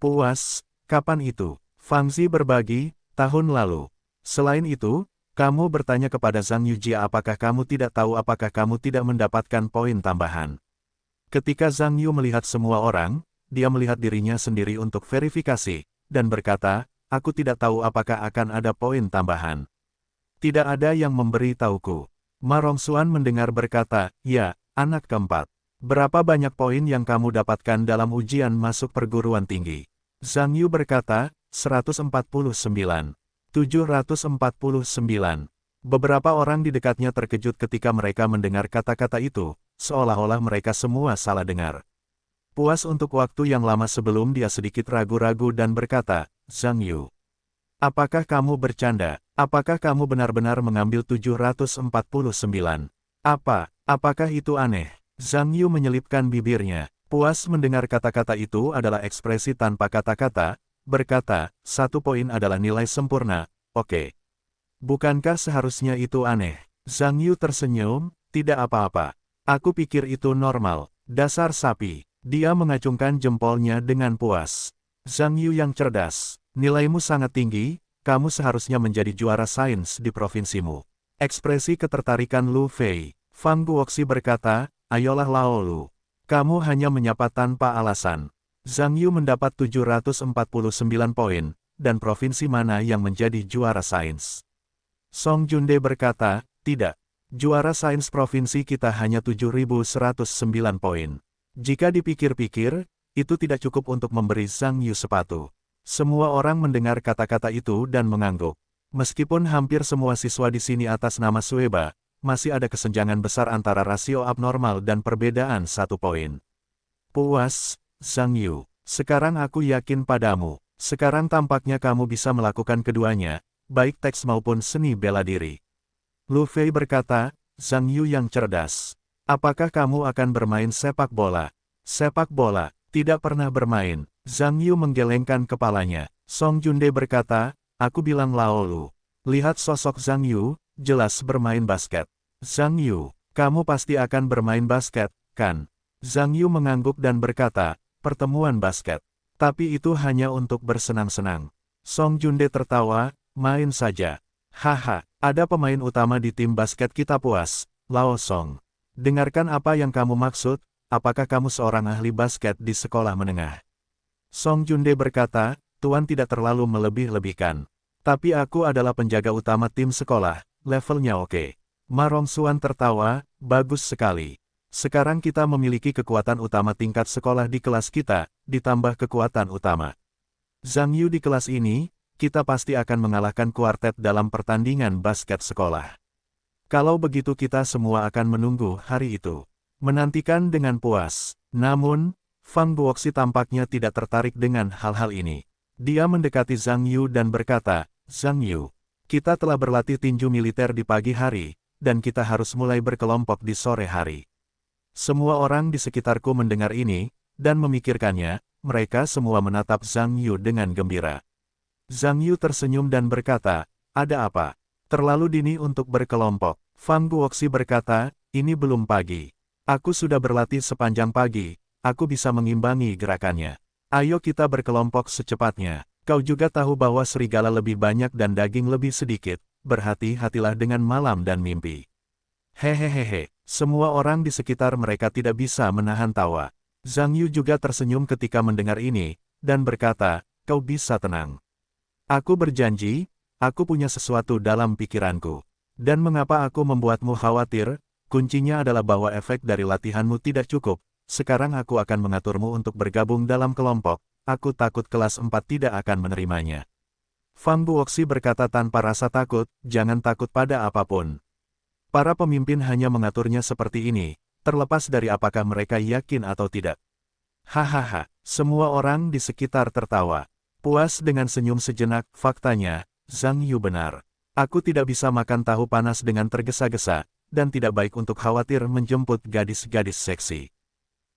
Puas, kapan itu? Fangzi berbagi, tahun lalu. Selain itu, kamu bertanya kepada Zhang Yujia apakah kamu tidak tahu apakah kamu tidak mendapatkan poin tambahan. Ketika Zhang Yu melihat semua orang, dia melihat dirinya sendiri untuk verifikasi, dan berkata, aku tidak tahu apakah akan ada poin tambahan. Tidak ada yang memberi tahuku. Ma Rongxuan mendengar berkata, ya, anak keempat. Berapa banyak poin yang kamu dapatkan dalam ujian masuk perguruan tinggi? Zhang Yu berkata, 149. 749. Beberapa orang di dekatnya terkejut ketika mereka mendengar kata-kata itu, seolah-olah mereka semua salah dengar. Puas untuk waktu yang lama sebelum dia sedikit ragu-ragu dan berkata, Zhang Yu, apakah kamu bercanda? Apakah kamu benar-benar mengambil 749? Apakah itu aneh? Zhang Yu menyelipkan bibirnya. Puas mendengar kata-kata itu adalah ekspresi tanpa kata-kata, berkata, 1 poin adalah nilai sempurna, oke. Bukankah seharusnya itu aneh? Zhang Yu tersenyum, tidak apa-apa. Aku pikir itu normal, dasar sapi. Dia mengacungkan jempolnya dengan puas. Zhang Yu yang cerdas, nilaimu sangat tinggi, kamu seharusnya menjadi juara sains di provinsimu. Ekspresi ketertarikan Lu Fei. Fang Guoxi berkata, ayolah Lao Lu. Kamu hanya menyapa tanpa alasan. Zhang Yu mendapat 749 poin, dan provinsi mana yang menjadi juara sains? Song Junde berkata, tidak. Juara sains provinsi kita hanya 7.109 poin. Jika dipikir-pikir, itu tidak cukup untuk memberi Zhang Yu sepatu. Semua orang mendengar kata-kata itu dan mengangguk. Meskipun hampir semua siswa di sini atas nama Sueba, masih ada kesenjangan besar antara rasio abnormal dan perbedaan 1 poin. Puas, Zhang Yu. Sekarang aku yakin padamu. Sekarang tampaknya kamu bisa melakukan keduanya, baik teks maupun seni bela diri. Lu Fei berkata, Zhang Yu yang cerdas. Apakah kamu akan bermain sepak bola? Sepak bola, tidak pernah bermain. Zhang Yu menggelengkan kepalanya. Song Junde berkata, aku bilang Lao Lu. Lihat sosok Zhang Yu, jelas bermain basket. Zhang Yu, kamu pasti akan bermain basket, kan? Zhang Yu mengangguk dan berkata, pertemuan basket. Tapi itu hanya untuk bersenang-senang. Song Junde tertawa, main saja. Haha, ada pemain utama di tim basket kita Puas, Lao Song. Dengarkan apa yang kamu maksud, apakah kamu seorang ahli basket di sekolah menengah? Song Junde berkata, Tuan tidak terlalu melebih-lebihkan. Tapi aku adalah penjaga utama tim sekolah, levelnya oke. Ma Rongxuan tertawa, bagus sekali. Sekarang kita memiliki kekuatan utama tingkat sekolah di kelas kita, ditambah kekuatan utama Zhang Yu di kelas ini, kita pasti akan mengalahkan kuartet dalam pertandingan basket sekolah. Kalau begitu kita semua akan menunggu hari itu. Menantikan dengan puas. Namun, Fang Guoxi tampaknya tidak tertarik dengan hal-hal ini. Dia mendekati Zhang Yu dan berkata, Zhang Yu, kita telah berlatih tinju militer di pagi hari, dan kita harus mulai berkelompok di sore hari. Semua orang di sekitarku mendengar ini, dan memikirkannya, mereka semua menatap Zhang Yu dengan gembira. Zhang Yu tersenyum dan berkata, ada apa? Terlalu dini untuk berkelompok. Fang Guoxi berkata, ini belum pagi. Aku sudah berlatih sepanjang pagi, aku bisa mengimbangi gerakannya. Ayo kita berkelompok secepatnya. Kau juga tahu bahwa serigala lebih banyak dan daging lebih sedikit, berhati-hatilah dengan malam dan mimpi. Hehehehe, semua orang di sekitar mereka tidak bisa menahan tawa. Zhang Yu juga tersenyum ketika mendengar ini, dan berkata, kau bisa tenang. Aku berjanji, aku punya sesuatu dalam pikiranku. Dan mengapa aku membuatmu khawatir? Kuncinya adalah bahwa efek dari latihanmu tidak cukup. Sekarang aku akan mengaturmu untuk bergabung dalam kelompok. Aku takut kelas 4 tidak akan menerimanya. Fang Guoxi berkata tanpa rasa takut, jangan takut pada apapun. Para pemimpin hanya mengaturnya seperti ini, terlepas dari apakah mereka yakin atau tidak. Hahaha, semua orang di sekitar tertawa. Puas dengan senyum sejenak, faktanya, Zhang Yu benar. Aku tidak bisa makan tahu panas dengan tergesa-gesa, dan tidak baik untuk khawatir menjemput gadis-gadis seksi.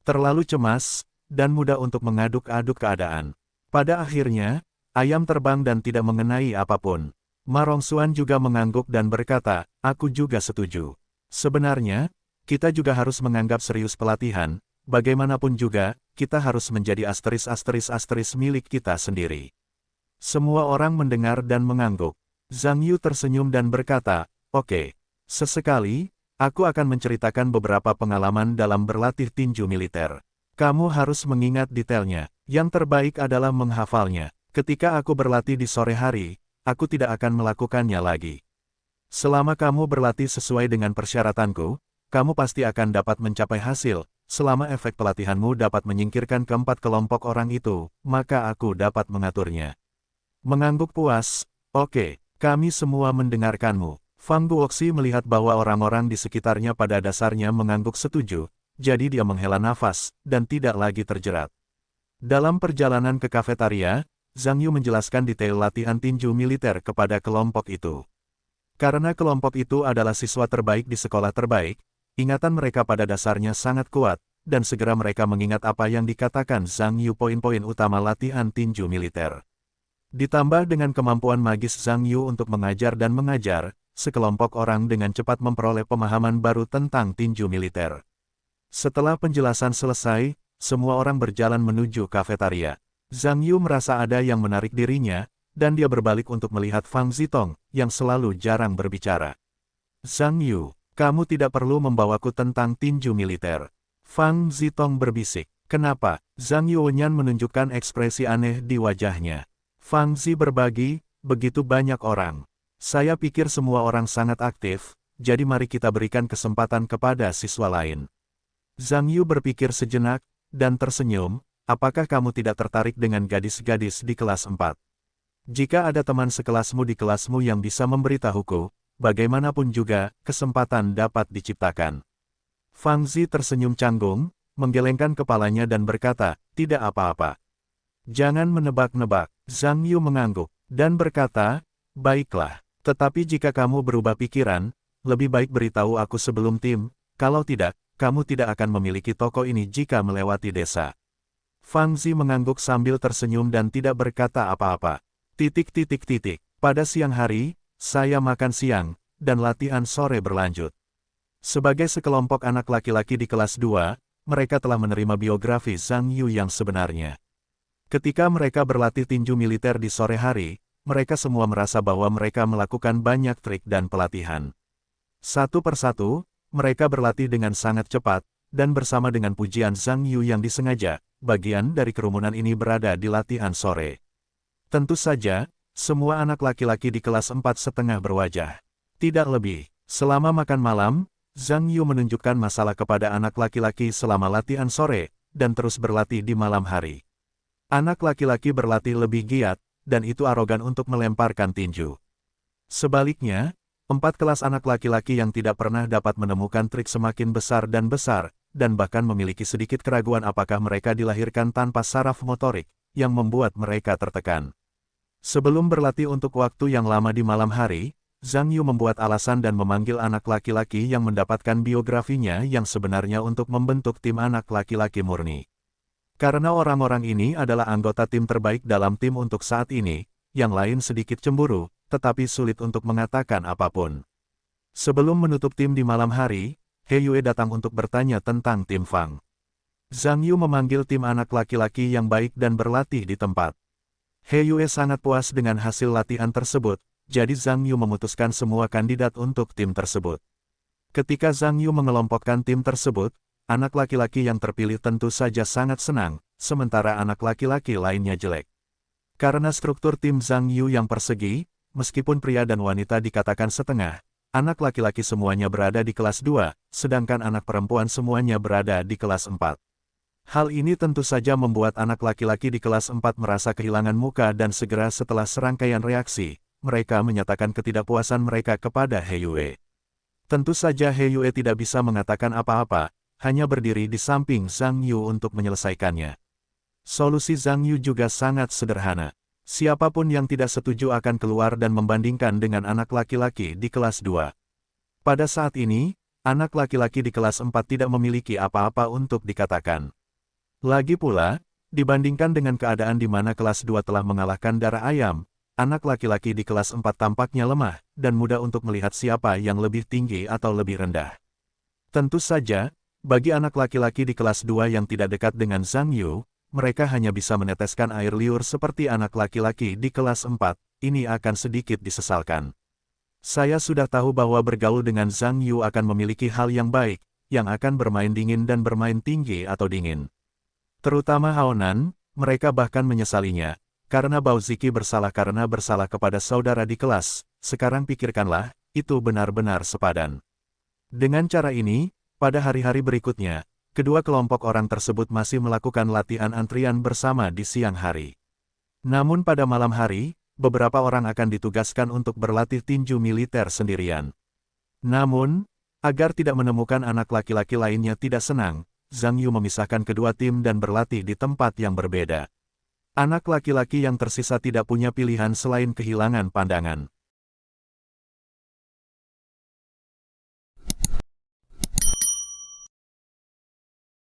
Terlalu cemas, dan mudah untuk mengaduk-aduk keadaan. Pada akhirnya, ayam terbang dan tidak mengenai apapun. Ma Rongxuan juga mengangguk dan berkata, aku juga setuju. Sebenarnya, kita juga harus menganggap serius pelatihan, bagaimanapun juga, kita harus menjadi asteris milik kita sendiri. Semua orang mendengar dan mengangguk. Zhang Yu tersenyum dan berkata, oke, sesekali, aku akan menceritakan beberapa pengalaman dalam berlatih tinju militer. Kamu harus mengingat detailnya, yang terbaik adalah menghafalnya. Ketika aku berlatih di sore hari, aku tidak akan melakukannya lagi. Selama kamu berlatih sesuai dengan persyaratanku, kamu pasti akan dapat mencapai hasil. Selama efek pelatihanmu dapat menyingkirkan keempat kelompok orang itu, maka aku dapat mengaturnya. Mengangguk puas, oke, kami semua mendengarkanmu. Fang Guoxi melihat bahwa orang-orang di sekitarnya pada dasarnya mengangguk setuju, jadi dia menghela nafas, dan tidak lagi terjerat. Dalam perjalanan ke kafetaria, Zhang Yu menjelaskan detail latihan tinju militer kepada kelompok itu. Karena kelompok itu adalah siswa terbaik di sekolah terbaik, ingatan mereka pada dasarnya sangat kuat, dan segera mereka mengingat apa yang dikatakan Zhang Yu poin-poin utama latihan tinju militer. Ditambah dengan kemampuan magis Zhang Yu untuk mengajar dan mengajar, sekelompok orang dengan cepat memperoleh pemahaman baru tentang tinju militer. Setelah penjelasan selesai, semua orang berjalan menuju kafetaria. Zhang Yu merasa ada yang menarik dirinya, dan dia berbalik untuk melihat Fang Zitong, yang selalu jarang berbicara. Zhang Yu, kamu tidak perlu membawaku tentang tinju militer. Fang Zitong berbisik. Kenapa? Zhang Yuanyan menunjukkan ekspresi aneh di wajahnya. Fang Zi berbagi, begitu banyak orang. Saya pikir semua orang sangat aktif, jadi mari kita berikan kesempatan kepada siswa lain. Zhang Yu berpikir sejenak, dan tersenyum, apakah kamu tidak tertarik dengan gadis-gadis di kelas 4? Jika ada teman sekelasmu di kelasmu yang bisa memberitahuku, bagaimanapun juga, kesempatan dapat diciptakan. Fang Zi tersenyum canggung, menggelengkan kepalanya dan berkata, tidak apa-apa. Jangan menebak-nebak. Zhang Yu mengangguk, dan berkata, baiklah, tetapi jika kamu berubah pikiran, lebih baik beritahu aku sebelum tim, kalau tidak, kamu tidak akan memiliki toko ini jika melewati desa. Fang Zi mengangguk sambil tersenyum dan tidak berkata apa-apa. Pada siang hari, saya makan siang, dan latihan sore berlanjut. Sebagai sekelompok anak laki-laki di kelas 2, mereka telah menerima biografi Zhang Yu yang sebenarnya. Ketika mereka berlatih tinju militer di sore hari, mereka semua merasa bahwa mereka melakukan banyak trik dan pelatihan. Satu persatu, mereka berlatih dengan sangat cepat, dan bersama dengan pujian Zhang Yu yang disengaja, bagian dari kerumunan ini berada di latihan sore. Tentu saja, semua anak laki-laki di kelas 4,5 berwajah. Tidak lebih, selama makan malam, Zhang Yu menunjukkan masalah kepada anak laki-laki selama latihan sore, dan terus berlatih di malam hari. Anak laki-laki berlatih lebih giat, dan itu arogan untuk melemparkan tinju. Sebaliknya, 4 kelas anak laki-laki yang tidak pernah dapat menemukan trik semakin besar, dan bahkan memiliki sedikit keraguan apakah mereka dilahirkan tanpa saraf motorik, yang membuat mereka tertekan. Sebelum berlatih untuk waktu yang lama di malam hari, Zhang Yu membuat alasan dan memanggil anak laki-laki yang mendapatkan biografinya yang sebenarnya untuk membentuk tim anak laki-laki murni. Karena orang-orang ini adalah anggota tim terbaik dalam tim untuk saat ini, yang lain sedikit cemburu, tetapi sulit untuk mengatakan apapun. Sebelum menutup tim di malam hari, He Yue datang untuk bertanya tentang tim Fang. Zhang Yu memanggil tim anak laki-laki yang baik dan berlatih di tempat. He Yue sangat puas dengan hasil latihan tersebut, jadi Zhang Yu memutuskan semua kandidat untuk tim tersebut. Ketika Zhang Yu mengelompokkan tim tersebut, anak laki-laki yang terpilih tentu saja sangat senang, sementara anak laki-laki lainnya jelek. Karena struktur tim Zhang Yu yang persegi, meskipun pria dan wanita dikatakan setengah, anak laki-laki semuanya berada di kelas 2, sedangkan anak perempuan semuanya berada di kelas 4. Hal ini tentu saja membuat anak laki-laki di kelas 4 merasa kehilangan muka dan segera setelah serangkaian reaksi, mereka menyatakan ketidakpuasan mereka kepada He Yue. Tentu saja He Yue tidak bisa mengatakan apa-apa, hanya berdiri di samping Zhang Yu untuk menyelesaikannya. Solusi Zhang Yu juga sangat sederhana. Siapapun yang tidak setuju akan keluar dan membandingkan dengan anak laki-laki di kelas 2. Pada saat ini, anak laki-laki di kelas 4 tidak memiliki apa-apa untuk dikatakan. Lagi pula, dibandingkan dengan keadaan di mana kelas 2 telah mengalahkan darah ayam, anak laki-laki di kelas 4 tampaknya lemah, dan mudah untuk melihat siapa yang lebih tinggi atau lebih rendah. Tentu saja, bagi anak laki-laki di kelas 2 yang tidak dekat dengan Zhang Yu, mereka hanya bisa meneteskan air liur seperti anak laki-laki di kelas 4, ini akan sedikit disesalkan. Saya sudah tahu bahwa bergaul dengan Zhang Yu akan memiliki hal yang baik, yang akan bermain dingin dan bermain tinggi atau dingin. Terutama Haonan, mereka bahkan menyesalinya, karena Bao Ziki bersalah kepada saudara di kelas, sekarang pikirkanlah, itu benar-benar sepadan. Dengan cara ini, pada hari-hari berikutnya, kedua kelompok orang tersebut masih melakukan latihan antrian bersama di siang hari. Namun pada malam hari, beberapa orang akan ditugaskan untuk berlatih tinju militer sendirian. Namun, agar tidak menemukan anak laki-laki lainnya tidak senang, Zhang Yu memisahkan kedua tim dan berlatih di tempat yang berbeda. Anak laki-laki yang tersisa tidak punya pilihan selain kehilangan pandangan.